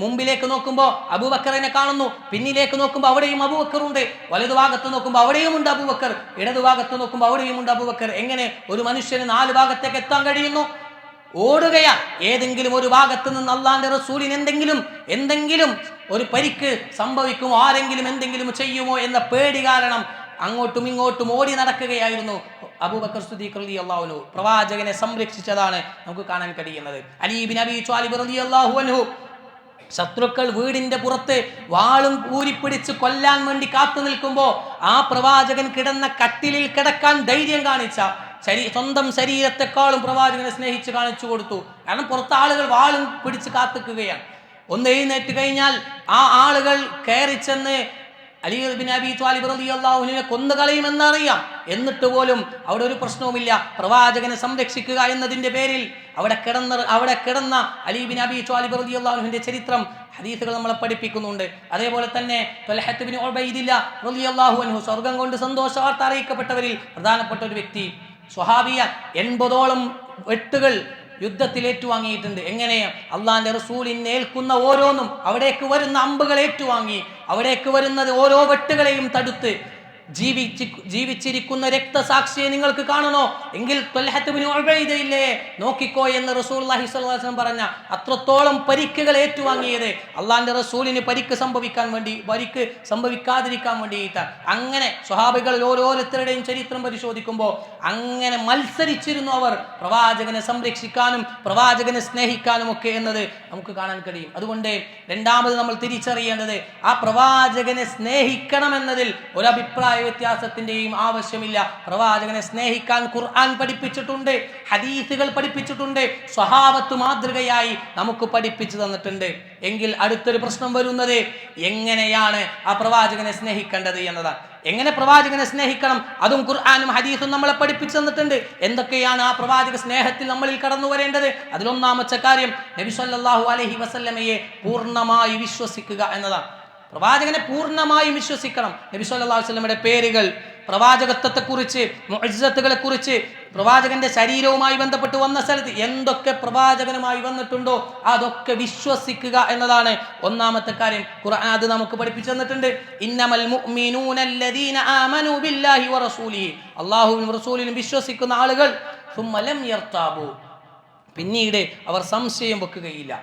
മുമ്പിലേക്ക് നോക്കുമ്പോൾ അബൂബക്കറിനെ കാണുന്നു, പിന്നിലേക്ക് നോക്കുമ്പോൾ അവിടെയും അബൂബക്കർ ഉണ്ട്, വലതുഭാഗത്ത് നോക്കുമ്പോൾ അവിടെയും ഉണ്ട് അബൂബക്കർ, ഇടതുഭാഗത്ത് നോക്കുമ്പോൾ അവിടെയും ഉണ്ട് അബൂബക്കർ. എങ്ങനെ ഒരു മനുഷ്യന് 4 ഭാഗത്തേക്ക് എത്താൻ കഴിയുന്നു? ഓടുകയാ. ഏതെങ്കിലും ഒരു ഭാഗത്ത് നിന്ന് അള്ളാന്റെ റസൂലിന് എന്തെങ്കിലും ഒരു പരിക്ക് സംഭവിക്കുമോ, ആരെങ്കിലും എന്തെങ്കിലും ചെയ്യുമോ എന്ന പേടി കാരണം അങ്ങോട്ടും ഇങ്ങോട്ടും ഓടി നടക്കുകയായിരുന്നു അബൂബക്കർ സിദ്ദീഖ് റളിയല്ലാഹു അൻഹു. പ്രവാചകനെ സംരക്ഷിച്ചതാണ് നമുക്ക് കാണാൻ കഴിയുന്നത്. അലി ഇബ്നു അബീ ത്വാലിബ് റളിയല്ലാഹു അൻഹു ശത്രുക്കൾ വീടിന്റെ പുറത്ത് വാളും ഊരിപ്പിടിച്ച് കൊല്ലാൻ വേണ്ടി കാത്തു നിൽക്കുമ്പോ ആ പ്രവാചകൻ കിടന്ന കട്ടിലിൽ കിടക്കാൻ ധൈര്യം കാണിച്ച, സ്വന്തം ശരീരത്തെക്കാളും പ്രവാചകനെ സ്നേഹിച്ച് കാണിച്ചു കൊടുത്തു. കാരണം പുറത്ത് ആളുകൾ വാളും പിടിച്ച് കാത്തുക്കുകയാണ്. ഒന്ന് എഴുന്നേറ്റ് കഴിഞ്ഞാൽ ആ ആളുകൾ കയറി ചെന്ന് അലി ഇബ്നു അബീ ത്വാലിബ് റളിയല്ലാഹു അൻഹുവിനെ കൊന്നുകളയുമെന്നറിയാം. എന്നിട്ട് പോലും അവിടെ ഒരു പ്രശ്നവുമില്ല. പ്രവാചകനെ സംരക്ഷിക്കുക എന്നതിന്റെ പേരിൽ അവിടെ കിടന്ന അലി ഇബ്നു അബീ ത്വാലിബ് റളിയല്ലാഹു അൻഹുവിന്റെ ചരിത്രം ഹദീസുകൾ നമ്മളെ പഠിപ്പിക്കുന്നുണ്ട്. അതേപോലെ തന്നെ ത്വൽഹത്ത് ഇബ്നു ഉബൈദില്ലാ റളിയല്ലാഹു അൻഹു സ്വർഗ്ഗം കൊണ്ട് സന്തോഷ വാർത്ത അറിയിക്കപ്പെട്ടവരിൽ പ്രധാനപ്പെട്ട ഒരു വ്യക്തി, സ്വഹാബിയ. 80ഓളം വെട്ടുകൾ യുദ്ധത്തിൽ ഏറ്റുവാങ്ങിയിട്ടുണ്ട്. എങ്ങനെ? അള്ളാന്റെ റസൂലിനെ ഏൽക്കുന്ന ഓരോന്നും, അവിടേക്ക് വരുന്ന അമ്പുകൾ ഏറ്റുവാങ്ങി, അവിടേക്ക് വരുന്നത് ഓരോ വെട്ടുകളെയും തടുത്ത് ജീവിച്ചിരിക്കുന്ന രക്തസാക്ഷിയെ നിങ്ങൾക്ക് കാണണോ എങ്കിൽ ത്വൽഹത്ത് ഇബ്നു ഉബൈദയില്ലേ നോക്കിക്കോ എന്ന് റസൂലുള്ളാഹി സ്വല്ലല്ലാഹു അലൈഹി വസല്ലം പറഞ്ഞ അത്രത്തോളം പരിക്കുകൾ ഏറ്റുവാങ്ങിയത് അള്ളാന്റെ റസൂലിന് പരിക്ക് സംഭവിക്കാതിരിക്കാൻ വേണ്ടിയിട്ടാണ്. അങ്ങനെ സ്വഹാബികളിൽ ഓരോരുത്തരുടെയും ചരിത്രം പരിശോധിക്കുമ്പോൾ അങ്ങനെ മത്സരിച്ചിരുന്നു അവർ പ്രവാചകനെ സംരക്ഷിക്കാനും പ്രവാചകനെ സ്നേഹിക്കാനും ഒക്കെ എന്നത് നമുക്ക് കാണാൻ കഴിയും. അതുകൊണ്ട് രണ്ടാമത് നമ്മൾ തിരിച്ചറിയേണ്ടത്, ആ പ്രവാചകനെ സ്നേഹിക്കണം എന്നതിൽ ഒരഭിപ്രായ വ്യത്യാസത്തിന്റെയും ആവശ്യമില്ല. പ്രവാചകനെ സ്നേഹിക്കാൻ ഖുർആൻ പഠിപ്പിച്ചിട്ടുണ്ട്, ഹദീസുകൾ പഠിപ്പിച്ചിട്ടുണ്ട്, സ്വഹാബത്ത് മാതൃകയായി നമുക്ക് പഠിപ്പിച്ചു തന്നിട്ടുണ്ട്. എങ്കിൽ അടുത്തൊരു പ്രശ്നം വരുന്നത് എങ്ങനെയാണ് ആ പ്രവാചകനെ സ്നേഹിക്കേണ്ടത് എന്നതാണ്. എങ്ങനെ പ്രവാചകനെ സ്നേഹിക്കണം, അതും ഖുർആനും ഹദീസും നമ്മളെ പഠിപ്പിച്ചു തന്നിട്ടുണ്ട്. എന്തൊക്കെയാണ് ആ പ്രവാചക സ്നേഹത്തിൽ നമ്മളിൽ കടന്നു വരേണ്ടത്? അതിലൊന്നാമത്തെ കാര്യം നബി സല്ലല്ലാഹു അലൈഹി വസല്ലമയെ പൂർണ്ണമായി വിശ്വസിക്കുക എന്നതാണ്. പ്രവാചകനെ പൂർണ്ണമായും വിശ്വസിക്കണം. നബി സല്ലല്ലാഹു അലൈഹി വസല്ലമയുടെ പേരുകൾ, പ്രവാചകത്വത്തെക്കുറിച്ച്, മുഅ്ജിസത്തുകളെ കുറിച്ച്, പ്രവാചകന്റെ ശരീരവുമായി ബന്ധപ്പെട്ട് വന്ന സ്ഥലത്ത് എന്തൊക്കെ പ്രവാചകനുമായി വന്നിട്ടുണ്ടോ അതൊക്കെ വിശ്വസിക്കുക എന്നതാണ് ഒന്നാമത്തെ കാര്യം. ഖുർആൻ അത് നമുക്ക് പഠിപ്പിച്ചു തന്നിട്ടുണ്ട്. ഇന്നമൽ മുഅ്മിനൂന അല്ലദീന ആമനൂ ബില്ലാഹി വറസൂലിഹി, അല്ലാഹുവിനും റസൂലിനും വിശ്വസിക്കുന്ന ആളുകൾ സുമ്മ ലം യർതാബു, പിന്നീട് അവർ സംശയം വെക്കുകയില്ല.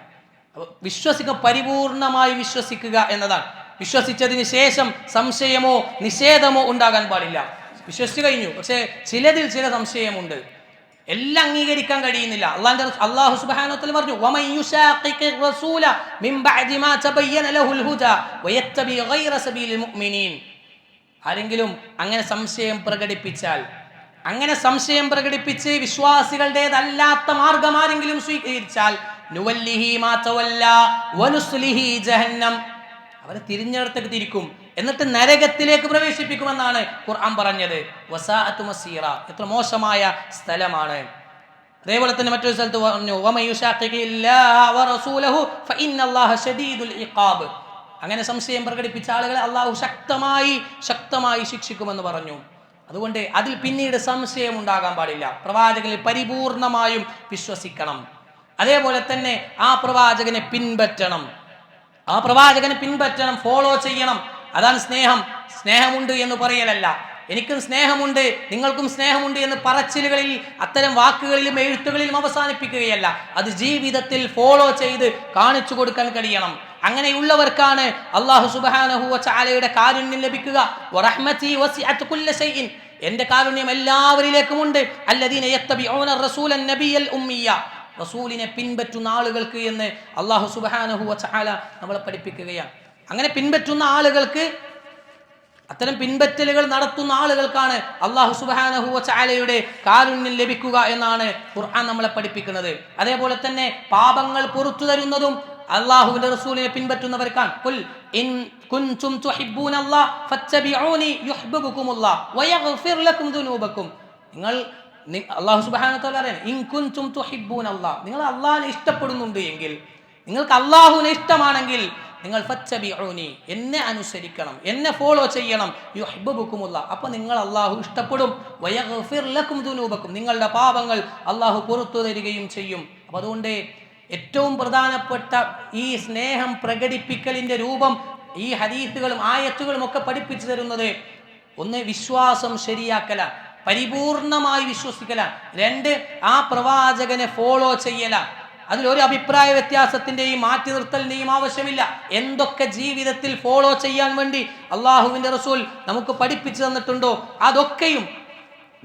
വിശ്വസിക്കുക, പരിപൂർണമായി വിശ്വസിക്കുക എന്നതാണ്. വിശ്വസിച്ചതിന് ശേഷം സംശയമോ നിഷേധമോ ഉണ്ടാകാൻ പാടില്ല. വിശ്വസിച്ചു കഴിഞ്ഞു, പക്ഷേ ചിലതിൽ ചില സംശയമുണ്ട്, എല്ലാം അംഗീകരിക്കാൻ കഴിയുന്നില്ല. അല്ലാഹു സുബ്ഹാനഹു വ തആല പറഞ്ഞു, വമൻ യുശാഖിഖിർ റസൂല മിൻ ബഅദി മാ തബയ്യന ലഹുൽ ഹുദാ വയത്തബി ഗൈറ സബീലിൽ മുഅ്മിനീൻ. ആരെങ്കിലും അങ്ങനെ സംശയം പ്രകടിപ്പിച്ചാൽ, അങ്ങനെ സംശയം പ്രകടിപ്പിച്ച് വിശ്വാസികളുടേതല്ലാത്ത മാർഗം ആരെങ്കിലും സ്വീകരിച്ചാൽ, നുവല്ലിഹി മാ തവല്ല വനുസ്ലിഹി ജഹന്നം, അവരെ തിരിഞ്ഞിടത്തേക്ക് തിരിക്കും, എന്നിട്ട് നരകത്തിലേക്ക് പ്രവേശിപ്പിക്കുമെന്നാണ് ഖുർആൻ പറഞ്ഞത്. വസാഅതു മസീറ, എത്ര മോശമായ സ്ഥലമാണ്. അതേപോലെ തന്നെ മറ്റൊരു സ്ഥലത്ത് പറഞ്ഞു, വമയുശാഖിഖില്ലാഹ വറസൂലഹു ഫഇന്നല്ലാഹ ശദീദുൽ ഇഖാബ്. അങ്ങനെ സംശയം പ്രകടിപ്പിച്ച ആളുകളെ അള്ളാഹു ശക്തമായി ശിക്ഷിക്കുമെന്ന് പറഞ്ഞു. അതുകൊണ്ട് അതിൽ പിന്നീട് സംശയം ഉണ്ടാകാൻ പാടില്ല. പ്രവാചകനിൽ പരിപൂർണമായും വിശ്വസിക്കണം. അതേപോലെ തന്നെ ആ പ്രവാചകനെ പിൻപറ്റണം, ഫോളോ ചെയ്യണം. അതാണ് സ്നേഹം. സ്നേഹമുണ്ട് എന്ന് പറയലല്ല, എനിക്കും സ്നേഹമുണ്ട് നിങ്ങൾക്കും സ്നേഹമുണ്ട് എന്ന് പറച്ചിലുകളിൽ, അത്തരം വാക്കുകളിലും എഴുത്തുകളിലും അവസാനിപ്പിക്കുകയല്ല. അത് ജീവിതത്തിൽ ഫോളോ ചെയ്ത് കാണിച്ചു കൊടുക്കാൻ കഴിയണം. അങ്ങനെയുള്ളവർക്കാണ് അല്ലാഹു സുബ്ഹാനഹു വ തആലയുടെ കാരുണ്യം ലഭിക്കുക. വറഹ്മതി വസിഅത് കുല്ല ഷൈഇൻ, എൻ്റെ കാരുണ്യം എല്ലാവരിലേക്കുമുണ്ട്. അല്ലദീന യത്തബിഊന റസൂലൻ നബിയൽ ഉമ്മിയ, റസൂലിനെ പിൻപറ്റുന്ന ആളുകൾക്ക് എന്ന് അല്ലാഹു സുബ്ഹാനഹു വ തആല നമ്മളെ പഠിപ്പിക്കുകയാണ്. അങ്ങനെ പിൻപറ്റുന്ന ആളുകൾക്ക്, അത്തരം പിൻപറ്റലുകൾ നടത്തുന്ന ആളുകൾക്കാണ് അല്ലാഹു സുബ്ഹാനഹു വ തആലയുടെ കാരുണ്യം ലഭിക്കുക എന്നാണ് ഖുർആൻ നമ്മളെ പഠിപ്പിക്കുന്നത്. അതേപോലെ തന്നെ പാപങ്ങൾ പുറത്തു തരുന്നതും അല്ലാഹുവിന്റെ റസൂലിനെ പിൻപറ്റുന്നവർക്കാണ്. ഖുൽ ഇൻ കുൻതും തുഹിബ്ബൂനല്ലാഹ ഫത്തബിഊനി യുഹ്ബിബുകുമുല്ലാഹ് വയഗ്ഫിർ ലക്കും ദുനൂബക്കും. അല്ലാഹു സുബ്ഹാനഹു വ തആല പറയുന്നു, ഇൻ കുൻതും തുഹിബ്ബൂനല്ലാഹ്, നിങ്ങൾ അല്ലാഹുവിനെ ഇഷ്ടപ്പെടുന്നുണ്ട് എങ്കിൽ, നിങ്ങൾക്ക് അല്ലാഹുവിനെ ഇഷ്ടമാണെങ്കിൽ നിങ്ങൾ ഫത്തബിഊനി, എന്നെ അനുസരിക്കണം, എന്നെ ഫോളോ ചെയ്യണം. യുഹ്ബിബുകുമുല്ലാഹ്, അപ്പോൾ നിങ്ങൾ അല്ലാഹു ഇഷ്ടപ്പെടും. വയഗ്ഫിർ ലക്കും ദുനൂബക്കും, നിങ്ങളുടെ പാപങ്ങൾ അല്ലാഹു പുറത്തു തരികയും ചെയ്യും. അപ്പോൾ അതുകൊണ്ട് ഏറ്റവും പ്രധാനപ്പെട്ട ഈ സ്നേഹം പ്രകടിപ്പിക്കലിന്റെ രൂപം ഈ ഹദീസുകളും ആയത്തുകളും ഒക്കെ പഠിപ്പിച്ചു തരുന്നത്, ഒന്ന് വിശ്വാസം ശരിയാക്കല, പരിപൂർണമായി വിശ്വസിക്കല. രണ്ട്, ആ പ്രവാചകനെ ഫോളോ ചെയ്യല. അതിലൊരു അഭിപ്രായ വ്യത്യാസത്തിന്റെയും മാറ്റി നിർത്തലിന്റെയും ആവശ്യമില്ല. എന്തൊക്കെ ജീവിതത്തിൽ ഫോളോ ചെയ്യാൻ വേണ്ടി അള്ളാഹുവിന്റെ റസൂൽ നമുക്ക് പഠിപ്പിച്ചു തന്നിട്ടുണ്ടോ അതൊക്കെയും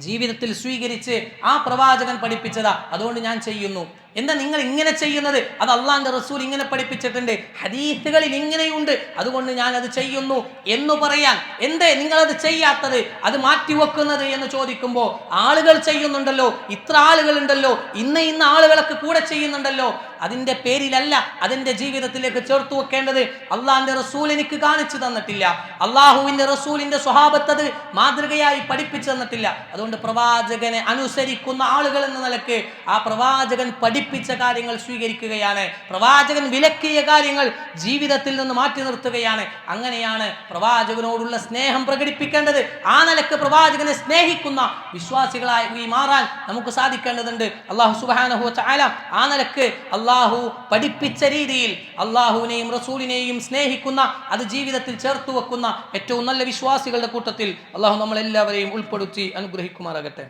ജീവിതത്തിൽ സ്വീകരിച്ച് ആ പ്രവാചകൻ പഠിപ്പിച്ചതാ, അതുകൊണ്ട് ഞാൻ ചെയ്യുന്നു. എന്താ നിങ്ങൾ ഇങ്ങനെ ചെയ്യുന്നത്? അത് അള്ളാന്റെ റസൂൽ ഇങ്ങനെ പഠിപ്പിച്ചിട്ടുണ്ട്, ഹദീസുകളിൽ ഇങ്ങനെയുണ്ട്, അതുകൊണ്ട് ഞാൻ അത് ചെയ്യുന്നു എന്ന് പറയാൻ. എന്തേ നിങ്ങളത് ചെയ്യാത്തത്, അത് മാറ്റിവെക്കുന്നത് എന്ന് ചോദിക്കുമ്പോൾ, ആളുകൾ ചെയ്യുന്നുണ്ടല്ലോ, ഇത്ര ആളുകളുണ്ടല്ലോ, ഇന്ന ആളുകളൊക്കെ കൂടെ ചെയ്യുന്നുണ്ടല്ലോ, അതിന്റെ പേരിലല്ല അതിന്റെ ജീവിതത്തിലേക്ക് ചേർത്ത് വെക്കേണ്ടത്. അള്ളാന്റെ റസൂൽ എനിക്ക് കാണിച്ചു തന്നിട്ടില്ല, അള്ളാഹുവിന്റെ റസൂലിന്റെ സ്വഹാബത്ത് അത് മാതൃകയായി പഠിപ്പിച്ചു തന്നിട്ടില്ല. അതുകൊണ്ട് പ്രവാചകനെ അനുസരിക്കുന്ന ആളുകൾ എന്ന നിലക്ക് ആ പ്രവാചകൻ പഠിപ്പിച്ച കാര്യങ്ങൾ സ്വീകരിക്കുകയാണ്, പ്രവാചകൻ വിലക്കിയ കാര്യങ്ങൾ ജീവിതത്തിൽ നിന്ന് മാറ്റി നിർത്തുകയാണ്. അങ്ങനെയാണ് പ്രവാചകനോടുള്ള സ്നേഹം പ്രകടിപ്പിക്കേണ്ടത്. ആ നിലക്ക് പ്രവാചകനെ സ്നേഹിക്കുന്ന വിശ്വാസികളായി മാറാൻ നമുക്ക് സാധിക്കേണ്ടതുണ്ട്. അല്ലാഹു സുബ്ഹാനഹു വ തആല ആ നിലക്ക് അല്ലാഹു പഠിപ്പിച്ച രീതിയിൽ അല്ലാഹുവിനെയും റസൂലിനെയും സ്നേഹിക്കുന്ന, അത് ജീവിതത്തിൽ ചേർത്ത് വെക്കുന്ന ഏറ്റവും നല്ല വിശ്വാസികളുടെ കൂട്ടത്തിൽ അല്ലാഹു നമ്മളെല്ലാവരെയും ഉൾപ്പെടുത്തി അനുഗ്രഹിക്കുമാറാകട്ടെ.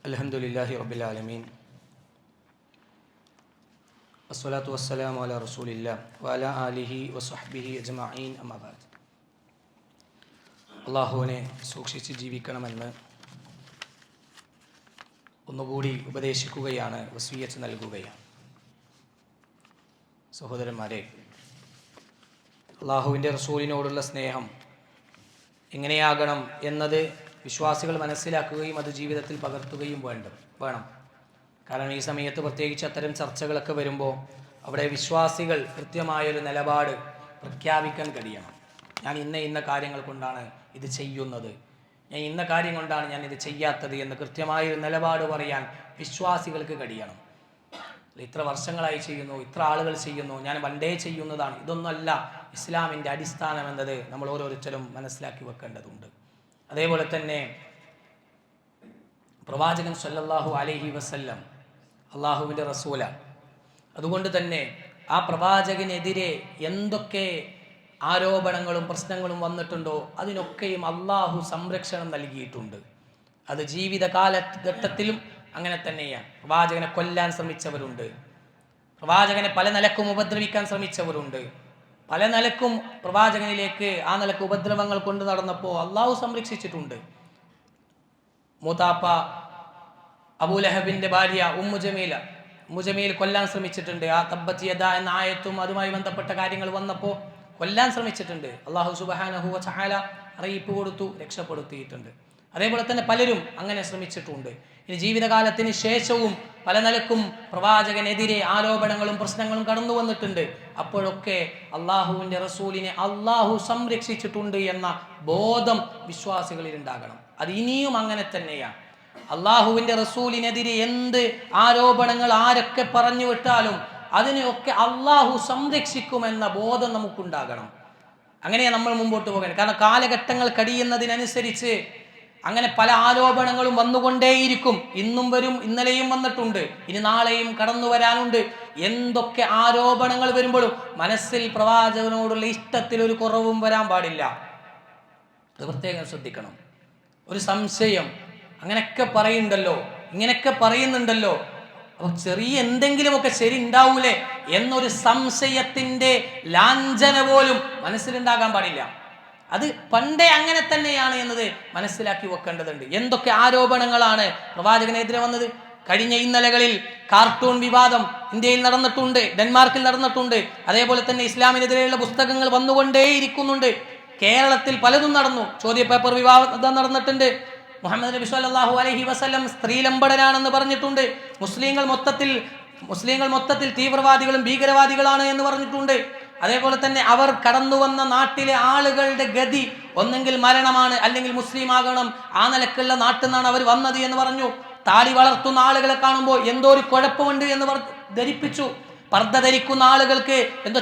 അൽഹംദുലില്ലാഹി റബ്ബിൽ ആലമീൻ, വസ്സലാത്തു വസ്സലാമു അലാ റസൂലില്ലാഹ് വഅലാ ആലിഹി വസ്വഹ്ബിഹി അജ്മഈൻ, അമ്മാ ബഅദ്. അല്ലാഹുവിനെ സൂക്ഷിച്ച് ജീവിക്കണമെന്ന് ഒന്നുകൂടി ഉപദേശിക്കുകയാണ്, വസിയ്യത്ത് നൽകുകയാണ്. സഹോദരന്മാരെ, അല്ലാഹുവിൻ്റെ റസൂലിനോടുള്ള സ്നേഹം എങ്ങനെയാകണം എന്നത് വിശ്വാസികൾ മനസ്സിലാക്കുകയും അത് ജീവിതത്തിൽ പകർത്തുകയും വേണം. കാരണം ഈ സമയത്ത് പ്രത്യേകിച്ച് അത്തരം ചർച്ചകളൊക്കെ വരുമ്പോൾ അവിടെ വിശ്വാസികൾ കൃത്യമായൊരു നിലപാട് പ്രഖ്യാപിക്കാൻ കഴിയണം. ഞാൻ ഇന്ന കാര്യങ്ങൾ കൊണ്ടാണ് ഇത് ചെയ്യുന്നത്, ഞാൻ ഇന്ന കാര്യം കൊണ്ടാണ് ഞാൻ ഇത് ചെയ്യാത്തത് എന്ന് കൃത്യമായൊരു നിലപാട് പറയാൻ വിശ്വാസികൾക്ക് കഴിയണം. ഇത്ര വർഷങ്ങളായി ചെയ്യുന്നു, ഇത്ര ആളുകൾ ചെയ്യുന്നു, ഞാൻ പണ്ടേ ചെയ്യുന്നതാണ്, ഇതൊന്നുമല്ല ഇസ്ലാമിൻ്റെ അടിസ്ഥാനം എന്നത് നമ്മൾ ഓരോരുത്തരും മനസ്സിലാക്കി വെക്കേണ്ടതുണ്ട്. അതേപോലെ തന്നെ പ്രവാചകൻ സല്ലല്ലാഹു അലൈഹി വസല്ലം അള്ളാഹുവിൻ്റെ റസൂലാണ്. അതുകൊണ്ട് തന്നെ ആ പ്രവാചകനെതിരെ എന്തൊക്കെ ആരോപണങ്ങളും പ്രശ്നങ്ങളും വന്നിട്ടുണ്ടോ അതിനൊക്കെയും അള്ളാഹു സംരക്ഷണം നൽകിയിട്ടുണ്ട്. അത് ജീവിത കാലഘട്ടത്തിലും അങ്ങനെ തന്നെയാണ്. പ്രവാചകനെ കൊല്ലാൻ ശ്രമിച്ചവരുണ്ട്, പ്രവാചകനെ പല നിലക്കും ഉപദ്രവിക്കാൻ ശ്രമിച്ചവരുണ്ട്, പല നിലക്കും പ്രവാചകനിലേക്ക് ആ നിലക്ക് ഉപദ്രവങ്ങൾ കൊണ്ട് നടന്നപ്പോൾ അള്ളാഹു സംരക്ഷിച്ചിട്ടുണ്ട്. മൂത്താപ്പ അബൂലഹബിന്റെ ഭാര്യ ഉമ്മു ജമീൽ കൊല്ലാൻ ശ്രമിച്ചിട്ടുണ്ട്. ആ തബ്ബത് യദാ എന്ന ആയത്തും അതുമായി ബന്ധപ്പെട്ട കാര്യങ്ങൾ വന്നപ്പോൾ കൊല്ലാൻ ശ്രമിച്ചിട്ടുണ്ട്. അള്ളാഹു സുബ്ഹാനഹു വ തആല അറിയിപ്പ് കൊടുത്തു, രക്ഷപ്പെടുത്തിയിട്ടുണ്ട്. അതേപോലെ തന്നെ പലരും അങ്ങനെ ശ്രമിച്ചിട്ടുണ്ട്. ഇനി ജീവിതകാലത്തിന് ശേഷവും പല നിലക്കും പ്രവാചകനെതിരെ ആരോപണങ്ങളും പ്രശ്നങ്ങളും കടന്നു വന്നിട്ടുണ്ട്. അപ്പോഴൊക്കെ അള്ളാഹുവിൻ്റെ റസൂലിനെ അള്ളാഹു സംരക്ഷിച്ചിട്ടുണ്ട് എന്ന ബോധം വിശ്വാസികളിൽ ഉണ്ടാകണം. അത് ഇനിയും അങ്ങനെ തന്നെയാണ്. അള്ളാഹുവിൻ്റെ റസൂലിനെതിരെ എന്ത് ആരോപണങ്ങൾ ആരൊക്കെ പറഞ്ഞു വിട്ടാലും അതിനെയൊക്കെ അള്ളാഹു സംരക്ഷിക്കുമെന്ന ബോധം നമുക്കുണ്ടാകണം. അങ്ങനെ നമ്മൾ മുമ്പോട്ട് പോകണം. കാരണം കാലഘട്ടങ്ങൾ കഴിയുന്നതിനനുസരിച്ച് അങ്ങനെ പല ആരോപണങ്ങളും വന്നുകൊണ്ടേയിരിക്കും. ഇന്നും വരും, ഇന്നലെയും വന്നിട്ടുണ്ട്, ഇനി നാളെയും കടന്നു വരാനുണ്ട്. എന്തൊക്കെ ആരോപണങ്ങൾ വരുമ്പോഴും മനസ്സിൽ പ്രവാചകനോടുള്ള ഇഷ്ടത്തിൽ ഒരു കുറവും വരാൻ പാടില്ല. അത് പ്രത്യേകം ശ്രദ്ധിക്കണം. ഒരു സംശയം, അങ്ങനെയൊക്കെ പറയുന്നുണ്ടല്ലോ, ഇങ്ങനെയൊക്കെ പറയുന്നുണ്ടല്ലോ, അപ്പൊ ചെറിയ എന്തെങ്കിലുമൊക്കെ ശരി ഉണ്ടാവൂലേ എന്നൊരു സംശയത്തിന്റെ ലാഞ്ചന പോലും മനസ്സിലുണ്ടാകാൻ പാടില്ല. അത് പണ്ടേ അങ്ങനെ തന്നെയാണ് എന്നത് മനസ്സിലാക്കി വെക്കേണ്ടതുണ്ട്. എന്തൊക്കെ ആരോപണങ്ങളാണ് പ്രവാചകനെതിരെ വന്നത്. കഴിഞ്ഞ ഇന്നലകളിൽ കാർട്ടൂൺ വിവാദം ഇന്ത്യയിൽ നടന്നിട്ടുണ്ട്, ഡെൻമാർക്കിൽ നടന്നിട്ടുണ്ട്. അതേപോലെ തന്നെ ഇസ്ലാമിനെതിരെയുള്ള പുസ്തകങ്ങൾ വന്നുകൊണ്ടേയിരിക്കുന്നുണ്ട്. കേരളത്തിൽ പലതും നടന്നു. ചോദ്യപേപ്പർ വിവാദം നടന്നിട്ടുണ്ട്. മുഹമ്മദ് നബി സല്ലല്ലാഹു അലൈഹി വസല്ലം സ്ത്രീലമ്പടനാണെന്ന് പറഞ്ഞിട്ടുണ്ട്. മുസ്ലിങ്ങൾ മൊത്തത്തിൽ തീവ്രവാദികളും ഭീകരവാദികളാണ് എന്ന് പറഞ്ഞിട്ടുണ്ട്. അതേപോലെ തന്നെ അവർ കടന്നു വന്ന നാട്ടിലെ ആളുകളുടെ ഗതി ഒന്നെങ്കിൽ മരണമാണ്, അല്ലെങ്കിൽ മുസ്ലിം ആകണം, ആ നിലക്കുള്ള നാട്ടിൽ നിന്നാണ് അവർ വന്നത് എന്ന് പറഞ്ഞു. താടി വളർത്തുന്ന ആളുകളെ കാണുമ്പോൾ എന്തോ ഒരു കുഴപ്പമുണ്ട് എന്ന് ധരിപ്പിച്ചു. പർദ്ദ ധരിക്കുന്ന ആളുകൾക്ക് എന്തോ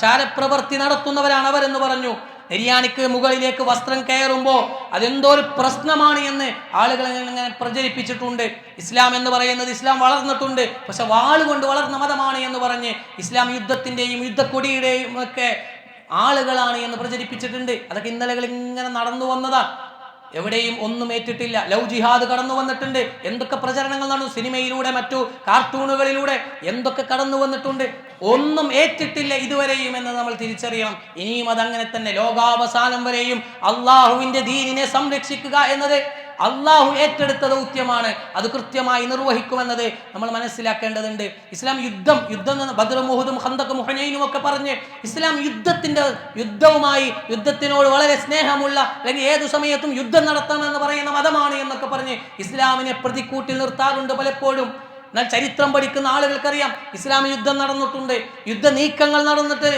ചാരപ്രവൃത്തി നടത്തുന്നവരാണ് അവരെന്ന് പറഞ്ഞു. നെരിയാണിക്ക് മുകളിലേക്ക് വസ്ത്രം കയറുമ്പോൾ അതെന്തോ ഒരു പ്രശ്നമാണ് എന്ന് ആളുകൾ അങ്ങനെ പ്രചരിപ്പിച്ചിട്ടുണ്ട്. ഇസ്ലാം എന്ന് പറയുന്നത്, ഇസ്ലാം വളർന്നിട്ടുണ്ട്, പക്ഷെ വാളുകൊണ്ട് വളർന്ന മതമാണ് എന്ന് പറഞ്ഞ് ഇസ്ലാം യുദ്ധത്തിന്റെയും യുദ്ധക്കൊടിയുടെയും ഒക്കെ ആളുകളാണ് എന്ന് പ്രചരിപ്പിച്ചിട്ടുണ്ട്. അതൊക്കെ ഇന്നലകൾ ഇങ്ങനെ നടന്നു വന്നതാ. എവിടെയും ഒന്നും ഏറ്റിട്ടില്ല. ലവ് ജിഹാദ് കടന്നു വന്നിട്ടുണ്ട്. എന്തൊക്കെ പ്രചരണങ്ങൾ നടന്നു, സിനിമയിലൂടെ മറ്റു കാർട്ടൂണുകളിലൂടെ എന്തൊക്കെ കടന്നു വന്നിട്ടുണ്ട്. ഒന്നും ഏറ്റിട്ടില്ല ഇതുവരെയും എന്ന് നമ്മൾ തിരിച്ചറിയണം. ഇനിയും അതങ്ങനെ തന്നെ ലോകാവസാനം വരെയും അള്ളാഹുവിന്റെ ദീനിനെ സംരക്ഷിക്കുക എന്നത് അള്ളാഹു ഏറ്റെടുത്ത ദൗത്യമാണ്. അത് കൃത്യമായി നിർവഹിക്കുമെന്നത് നമ്മൾ മനസ്സിലാക്കേണ്ടതുണ്ട്. ഇസ്ലാം യുദ്ധം ബദ്റും ഉഹുദും ഖന്തഖും ഹുനൈനും ഒക്കെ പറഞ്ഞ് ഇസ്ലാം യുദ്ധത്തിനോട് വളരെ സ്നേഹമുള്ള, അല്ലെങ്കിൽ ഏതു സമയത്തും യുദ്ധം നടത്തണമെന്ന് പറയുന്ന മതമാണ് എന്നൊക്കെ പറഞ്ഞ് ഇസ്ലാമിനെ പ്രതിക്കൂട്ടിൽ നിർത്താറുണ്ട് പലപ്പോഴും. എന്നാൽ ചരിത്രം പഠിക്കുന്ന ആളുകൾക്കറിയാം ഇസ്ലാമിക യുദ്ധം നടന്നിട്ടുണ്ട്, യുദ്ധ നീക്കങ്ങൾ നടന്നിട്ട്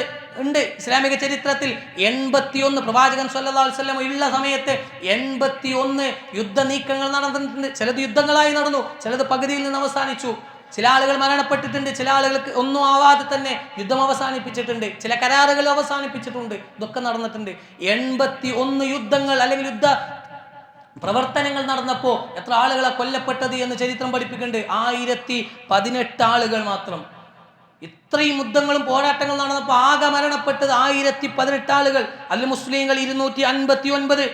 ഉണ്ട്. ഇസ്ലാമിക ചരിത്രത്തിൽ 81 പ്രവാചകൻ സല്ലല്ലാഹു അലൈഹി വസല്ലം ഉള്ള സമയത്ത് 81 യുദ്ധ നീക്കങ്ങൾ നടന്നിട്ടുണ്ട്. ചിലത് യുദ്ധങ്ങളായി നടന്നു, ചിലത് പകുതിയിൽ നിന്ന് അവസാനിച്ചു. ചില ആളുകൾ മരണപ്പെട്ടിട്ടുണ്ട്, ചില ആളുകൾക്ക് ഒന്നും ആവാതെ തന്നെ യുദ്ധം അവസാനിപ്പിച്ചിട്ടുണ്ട്, ചില കരാറുകൾ അവസാനിപ്പിച്ചിട്ടുണ്ട്. ഇതൊക്കെ നടന്നിട്ടുണ്ട്. 81 യുദ്ധങ്ങൾ അല്ലെങ്കിൽ യുദ്ധ പ്രവർത്തനങ്ങൾ നടന്നപ്പോൾ എത്ര ആളുകളെ കൊല്ലപ്പെട്ടത് എന്ന് ചരിത്രം പഠിപ്പിക്കുന്നുണ്ട്. 1018 ആളുകൾ മാത്രം. ഇത്രയും യുദ്ധങ്ങളും പോരാട്ടങ്ങൾ നടന്നപ്പോൾ ആകെ മരണപ്പെട്ടത് 1018 ആളുകൾ. അതിൽ മുസ്ലിങ്ങൾ 259,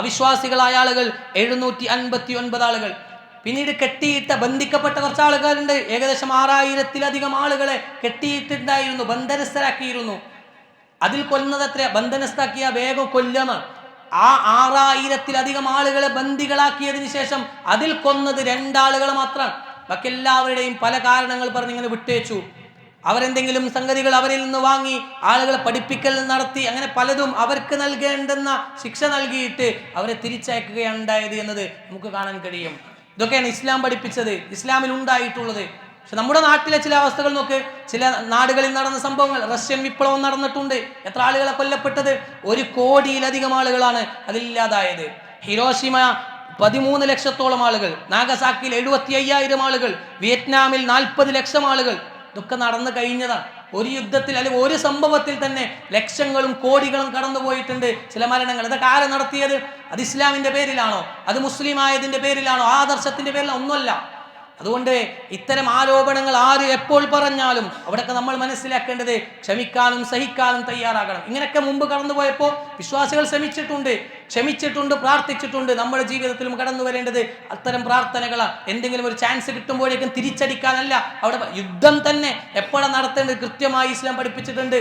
അവിശ്വാസികളായ ആളുകൾ 759 ആളുകൾ. പിന്നീട് ബന്ധിക്കപ്പെട്ട കുറച്ച് ആളുകളുണ്ട്. ഏകദേശം 6000-ലധികം ആളുകളെ കെട്ടിയിട്ടുണ്ടായിരുന്നു, ബന്ധനസ്ഥരാക്കിയിരുന്നു. അതിൽ കൊല്ലുന്നത് എത്ര? ബന്ധനസ്ഥാക്കിയ വേഗം കൊല്ലമാണ്. ആ 6000-ലധികം ആളുകളെ ബന്ദികളാക്കിയതിനു ശേഷം അതിൽ കൊന്നത് 2 ആളുകൾ മാത്രമാണ്. ബാക്കി എല്ലാവരുടെയും പല കാരണങ്ങൾ പറഞ്ഞ് ഇങ്ങനെ വിട്ടേച്ചു. അവരെന്തെങ്കിലും സംഗതികൾ അവരിൽ നിന്ന് വാങ്ങി, ആളുകളെ പഠിപ്പിക്കൽ നടത്തി, അങ്ങനെ പലതും അവർക്ക് നൽകേണ്ടുന്ന ശിക്ഷ നൽകിയിട്ട് അവരെ തിരിച്ചയക്കുകയാണ് ഉണ്ടായത് എന്നത് നമുക്ക് കാണാൻ കഴിയും. ഇതൊക്കെയാണ് ഇസ്ലാം പഠിപ്പിച്ചത്, ഇസ്ലാമിൽ ഉണ്ടായിട്ടുള്ളത്. പക്ഷെ നമ്മുടെ നാട്ടിലെ ചില അവസ്ഥകൾ നോക്ക്, ചില നാടുകളിൽ നടന്ന സംഭവങ്ങൾ. റഷ്യൻ വിപ്ലവം നടന്നിട്ടുണ്ട്, എത്ര ആളുകളെ കൊല്ലപ്പെട്ടത്? 1 കോടിയിലധികം ആളുകളാണ് അതിലില്ലാതായത്. ഹിരോഷിമ 13 ലക്ഷത്തോളം ആളുകൾ, നാഗസാക്കിയിൽ 75,000 ആളുകൾ, വിയറ്റ്നാമിൽ 40 ലക്ഷം ആളുകൾ. ഇതൊക്കെ നടന്നു കഴിഞ്ഞതാണ്. ഒരു യുദ്ധത്തിൽ അല്ലെങ്കിൽ ഒരു സംഭവത്തിൽ തന്നെ ലക്ഷങ്ങളും കോടികളും കടന്നുപോയിട്ടുണ്ട് ചില മരണങ്ങൾ. ഇതൊക്കെ ആരെ നടത്തിയത്? അത് ഇസ്ലാമിന്റെ പേരിലാണോ? അത് മുസ്ലിം ആയതിന്റെ പേരിലാണോ? ആദർശത്തിന്റെ പേരിലാണോ? ഒന്നുമല്ല. അതുകൊണ്ട് ഇത്തരം ആരോപണങ്ങൾ ആര് എപ്പോൾ പറഞ്ഞാലും അവിടെയൊക്കെ നമ്മൾ മനസ്സിലാക്കേണ്ടത് ക്ഷമിക്കാനും സഹിക്കാനും തയ്യാറാകണം. ഇങ്ങനെയൊക്കെ മുമ്പ് കടന്നുപോയപ്പോൾ വിശ്വാസികൾ ക്ഷമിച്ചിട്ടുണ്ട്, പ്രാർത്ഥിച്ചിട്ടുണ്ട്. നമ്മുടെ ജീവിതത്തിലും കടന്നു വരേണ്ടത് അത്തരം പ്രാർത്ഥനകളാണ്. എന്തെങ്കിലും ഒരു ചാൻസ് കിട്ടുമ്പോഴേക്കും തിരിച്ചടിക്കാനല്ല. അവിടെ യുദ്ധം തന്നെ എപ്പോഴാണ് നടത്തേണ്ടത് കൃത്യമായി ഇസ്ലാം പഠിപ്പിച്ചിട്ടുണ്ട്.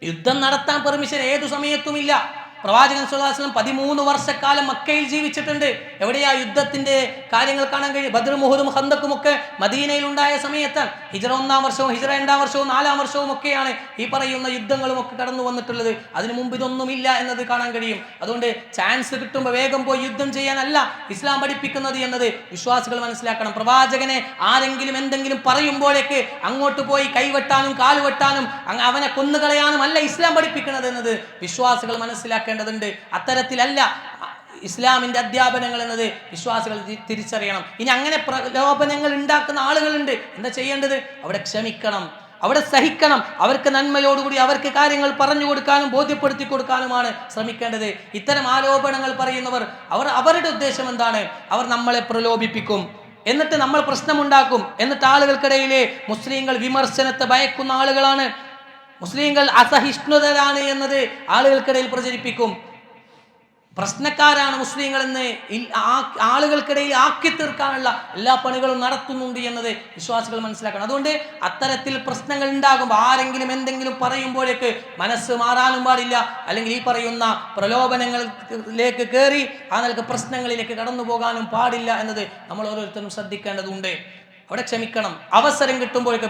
യുദ്ധം നടത്താൻ പെർമിഷൻ ഏതു സമയത്തുമില്ല. പ്രവാചകൻ സ്വല്ലല്ലാഹു അലൈഹി വസല്ലം 13 വർഷക്കാലം മക്കയിൽ ജീവിച്ചിട്ടുണ്ട്. എവിടെയാ യുദ്ധത്തിന്റെ കാര്യങ്ങൾ കാണാൻ കഴിയും? ബദ്റും ഉഹുദും ഖന്തക്കും ഒക്കെ മദീനയിൽ ഉണ്ടായ സമയത്താണ്. ഹിജ്റ 1-ാം വർഷവും ഹിജ്റ 2-ാം വർഷവും 4-ാം വർഷവും ഒക്കെയാണ് ഈ പറയുന്ന യുദ്ധങ്ങളും ഒക്കെ കടന്നു വന്നിട്ടുള്ളത്. അതിനു മുമ്പ് ഇതൊന്നുമില്ല എന്നത് കാണാൻ കഴിയും. അതുകൊണ്ട് ചാൻസ് കിട്ടുമ്പോൾ വേഗം പോയി യുദ്ധം ചെയ്യാനല്ല ഇസ്ലാം പഠിപ്പിക്കുന്നത് എന്നത് വിശ്വാസികൾ മനസ്സിലാക്കണം. പ്രവാചകനെ ആരെങ്കിലും എന്തെങ്കിലും പറയുമ്പോഴേക്ക് അങ്ങോട്ട് പോയി കൈവെട്ടാനും കാലുവെട്ടാനും അവനെ കൊന്നുകളയാനും അല്ല ഇസ്ലാം പഠിപ്പിക്കുന്നത് എന്നത് വിശ്വാസികൾ മനസ്സിലാക്കണം. അത്തരത്തിലല്ല ഇസ്ലാമിന്റെ അധ്യാപനങ്ങൾ എന്നത് വിശ്വാസികൾ തിരിച്ചറിയണം. ഇനി അങ്ങനെ പ്രലോഭനങ്ങൾ ഉണ്ടാക്കുന്ന ആളുകളുണ്ട്, എന്താ ചെയ്യേണ്ടത്? അവിടെ ക്ഷമിക്കണം, അവിടെ സഹിക്കണം. അവർക്ക് നന്മയോടുകൂടി അവർക്ക് കാര്യങ്ങൾ പറഞ്ഞു കൊടുക്കാനും ബോധ്യപ്പെടുത്തി കൊടുക്കാനുമാണ് ശ്രമിക്കേണ്ടത്. ഇത്തരം ആരോപണങ്ങൾ പറയുന്നവർ അവരുടെ ഉദ്ദേശം എന്താണ്? അവർ നമ്മളെ പ്രലോഭിപ്പിക്കും, എന്നിട്ട് നമ്മൾ പ്രശ്നമുണ്ടാക്കും, എന്നിട്ട് ആളുകൾക്കിടയിലെ മുസ്ലിങ്ങൾ വിമർശനത്തെ ഭയക്കുന്ന ആളുകളാണ്, മുസ്ലിങ്ങൾ അസഹിഷ്ണുതരാണ് എന്നത് ആളുകൾക്കിടയിൽ പ്രചരിപ്പിക്കും. പ്രശ്നക്കാരാണ് മുസ്ലിങ്ങൾ എന്ന് ആളുകൾക്കിടയിൽ ആക്കി തീർക്കാനുള്ള എല്ലാ പണികളും നടത്തുന്നുണ്ട് എന്നത് വിശ്വാസികൾ മനസ്സിലാക്കണം. അതുകൊണ്ട് അത്തരത്തിൽ പ്രശ്നങ്ങൾ ഉണ്ടാകുമ്പോൾ ആരെങ്കിലും എന്തെങ്കിലും പറയുമ്പോഴേക്ക് മനസ്സ് മാറാനും പാടില്ല, അല്ലെങ്കിൽ ഈ പറയുന്ന പ്രലോഭനങ്ങളിലേക്ക് കയറി ആ നിലക്ക് പ്രശ്നങ്ങളിലേക്ക് കടന്നു പോകാനും പാടില്ല എന്നത് നമ്മൾ ഓരോരുത്തരും ശ്രദ്ധിക്കേണ്ടതുണ്ട്. അവിടെ ക്ഷമിക്കണം. അവസരം കിട്ടുമ്പോഴേക്ക്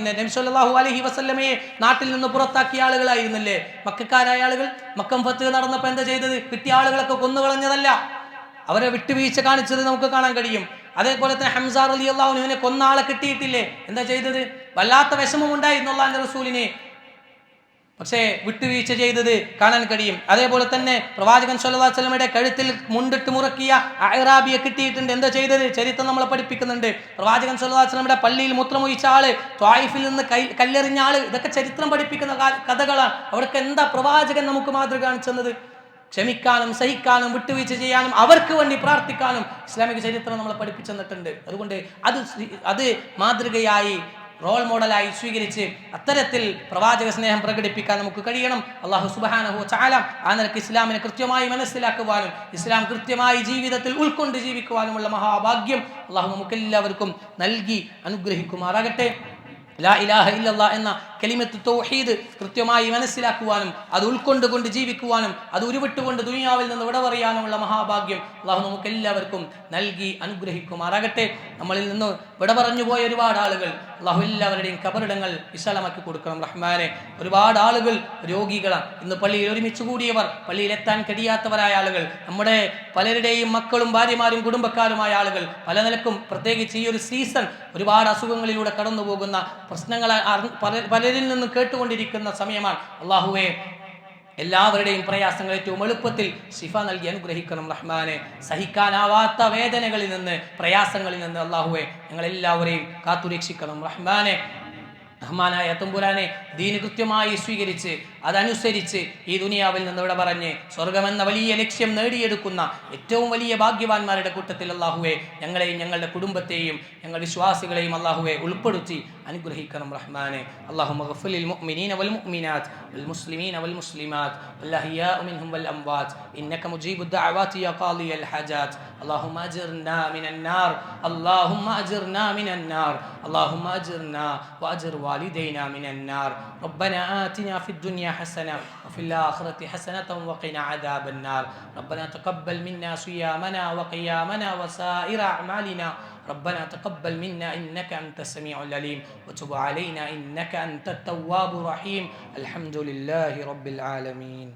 നബി സല്ലല്ലാഹു അലൈഹി വസല്ലമയെ നാട്ടിൽ നിന്ന് പുറത്താക്കിയ ആളുകളായിരുന്നില്ലേ മക്കക്കാരായ ആളുകൾ? മക്കം ഫത്ഹ് നടന്നപ്പോൾ എന്താ ചെയ്തത്? കിട്ടിയ ആളുകളൊക്കെ കൊന്നുകളഞ്ഞതല്ല, അവരെ വിട്ടുവീഴ്ച കാണിച്ചത് നമുക്ക് കാണാൻ കഴിയും. അതേപോലെ തന്നെ ഹംസ റളിയല്ലാഹു അൻഹുവിനെ കൊന്ന ആളെ കിട്ടിയിട്ടില്ലേ? എന്താ ചെയ്തത്? വല്ലാത്ത വിഷമം ഉണ്ടായിരുന്നു അല്ലാഹുവിന്റെ റസൂലിനെ, പക്ഷേ വിട്ടുവീഴ്ച ചെയ്തത് കാണാൻ കഴിയും. അതേപോലെ തന്നെ പ്രവാചകൻ സ്വല്ലല്ലാഹു അലൈഹി വസല്ലമയുടെ കഴുത്തിൽ മുണ്ടിട്ട് മുറക്കിയ അഅ്റാബിയെ കിട്ടിയിട്ടുണ്ട്. എന്താ ചെയ്തത്? ചരിത്രം നമ്മളെ പഠിപ്പിക്കുന്നുണ്ട്. പ്രവാചകൻ സ്വല്ലല്ലാഹു അലൈഹി വസല്ലമയുടെ പള്ളിയിൽ മൂത്രമൊഴിച്ച ആള്, ത്വായിഫിൽ നിന്ന് കല്ലെറിഞ്ഞ ആള്, ഇതൊക്കെ ചരിത്രം പഠിപ്പിക്കുന്ന കഥകളാണ്. അവിടേക്ക് എന്താ പ്രവാചകൻ നമുക്ക് മാതൃക കാണിച്ചത്? ക്ഷമിക്കാനും സഹിക്കാനും വിട്ടുവീഴ്ച ചെയ്യാനും അവർക്ക് വേണ്ടി പ്രാർത്ഥിക്കാനും ഇസ്ലാമിക ചരിത്രം നമ്മളെ പഠിപ്പിച്ചു തന്നിട്ടുണ്ട്. അതുകൊണ്ട് അത് മാതൃകയായി റോൾ മോഡലായി സ്വീകരിച്ച് അത്തരത്തിൽ പ്രവാചക സ്നേഹം പ്രകടിപ്പിക്കാൻ നമുക്ക് കഴിയണം. അല്ലാഹു സുബ്ഹാനഹു വ തആല ആ നിലയ്ക്ക് ഇസ്ലാമിനെ കൃത്യമായി മനസ്സിലാക്കുവാനും ഇസ്ലാം കൃത്യമായി ജീവിതത്തിൽ ഉൾക്കൊണ്ട് ജീവിക്കുവാനുമുള്ള മഹാഭാഗ്യം അല്ലാഹു നമുക്കെല്ലാവർക്കും നൽകി അനുഗ്രഹിക്കുമാറാകട്ടെ. ലാ ഇലാഹ ഇല്ലല്ലാഹ് എന്ന കലിമത്ത് തൗഹീദ് കൃത്യമായി മനസ്സിലാക്കുവാനും അത് ഉൾക്കൊണ്ടുകൊണ്ട് ജീവിക്കുവാനും അത് ഉരുവിട്ടുകൊണ്ട് ദുനിയാവിൽ നിന്ന് വിട പറയാനുമുള്ള മഹാഭാഗ്യം അല്ലാഹു നമുക്ക് എല്ലാവർക്കും നൽകി അനുഗ്രഹിക്കുമാറാകട്ടെ. നമ്മളിൽ നിന്ന് വിട പറഞ്ഞു പോയ ഒരുപാട് ആളുകൾ അല്ലാഹു എല്ലാവരുടെയും കബറിടങ്ങൾ വിശാലമാക്കി കൊടുക്കണം റഹ്മാനെ. ഒരുപാട് ആളുകൾ രോഗികളാണ്. ഇന്ന് പള്ളിയിൽ ഒരുമിച്ച് കൂടിയവർ, പള്ളിയിൽ എത്താൻ കഴിയാത്തവരായ ആളുകൾ, നമ്മുടെ പലരുടെയും മക്കളും ഭാര്യമാരും കുടുംബക്കാരുമായ ആളുകൾ, പല നിലക്കും പ്രത്യേകിച്ച് ഈ ഒരു സീസൺ ഒരുപാട് അസുഖങ്ങളിലൂടെ കടന്നു പോകുന്ന പ്രശ്നങ്ങൾ പലരിൽ നിന്നും കേട്ടുകൊണ്ടിരിക്കുന്ന സമയമാണ്. അല്ലാഹുവേ, എല്ലാവരുടെയും പ്രയാസങ്ങൾ ഏറ്റവും എളുപ്പത്തിൽ ശിഫ നൽകി അനുഗ്രഹിക്കണം റഹ്മാനെ. സഹിക്കാനാവാത്ത വേദനകളിൽ നിന്ന്, പ്രയാസങ്ങളിൽ നിന്ന് അല്ലാഹുവേ ഞങ്ങളെല്ലാവരെയും കാത്തുരക്ഷിക്കണം റഹ്മാനെ. റഹ്മാനായ തമ്പുരാനെ, ദീന് കൃത്യമായി സ്വീകരിച്ച് അതനുസരിച്ച് ഈ ദുനിയാവിൽ നിന്ന് ഇവിടെ പറഞ്ഞ് സ്വർഗമെന്ന വലിയ ലക്ഷ്യം നേടിയെടുക്കുന്ന ഏറ്റവും വലിയ ഭാഗ്യവാന്മാരുടെ കൂട്ടത്തിൽ അല്ലാഹുവേ ഞങ്ങളെയും ഞങ്ങളുടെ കുടുംബത്തെയും ഞങ്ങൾ വിശ്വാസികളെയും അല്ലാഹുവേ ഉൾപ്പെടുത്തി അനുഗ്രഹിക്കണം റഹ്മാനെ. അല്ലാഹുമ്മ ഗ്ഫിർ ലിൽ മുഅ്മിനീന വൽ മുഅ്മിനാത്ത് വൽ മുസ്ലിമീന വൽ മുസ്ലിമാത്ത് വൽ അഹ്യാഉ മിൻഹും വൽ അംവാത്ത് ഇന്നക മുജീബുദ് ദഅവാതി യാ ഖാദിയൽ ഹജാത്ത്. اللهم أجرنا من النار، اللهم أجرنا من النار، اللهم أجرنا وأجر والدينا من النار. ربنا آتنا في الدنيا حسنة وفي الآخرة حسنة وقنا عذاب النار. ربنا تقبل منا صيامنا وقيامنا وسائر أعمالنا. ربنا تقبل منا إنك أنت السميع العليم وتب علينا إنك أنت التواب الرحيم. الحمد لله رب العالمين.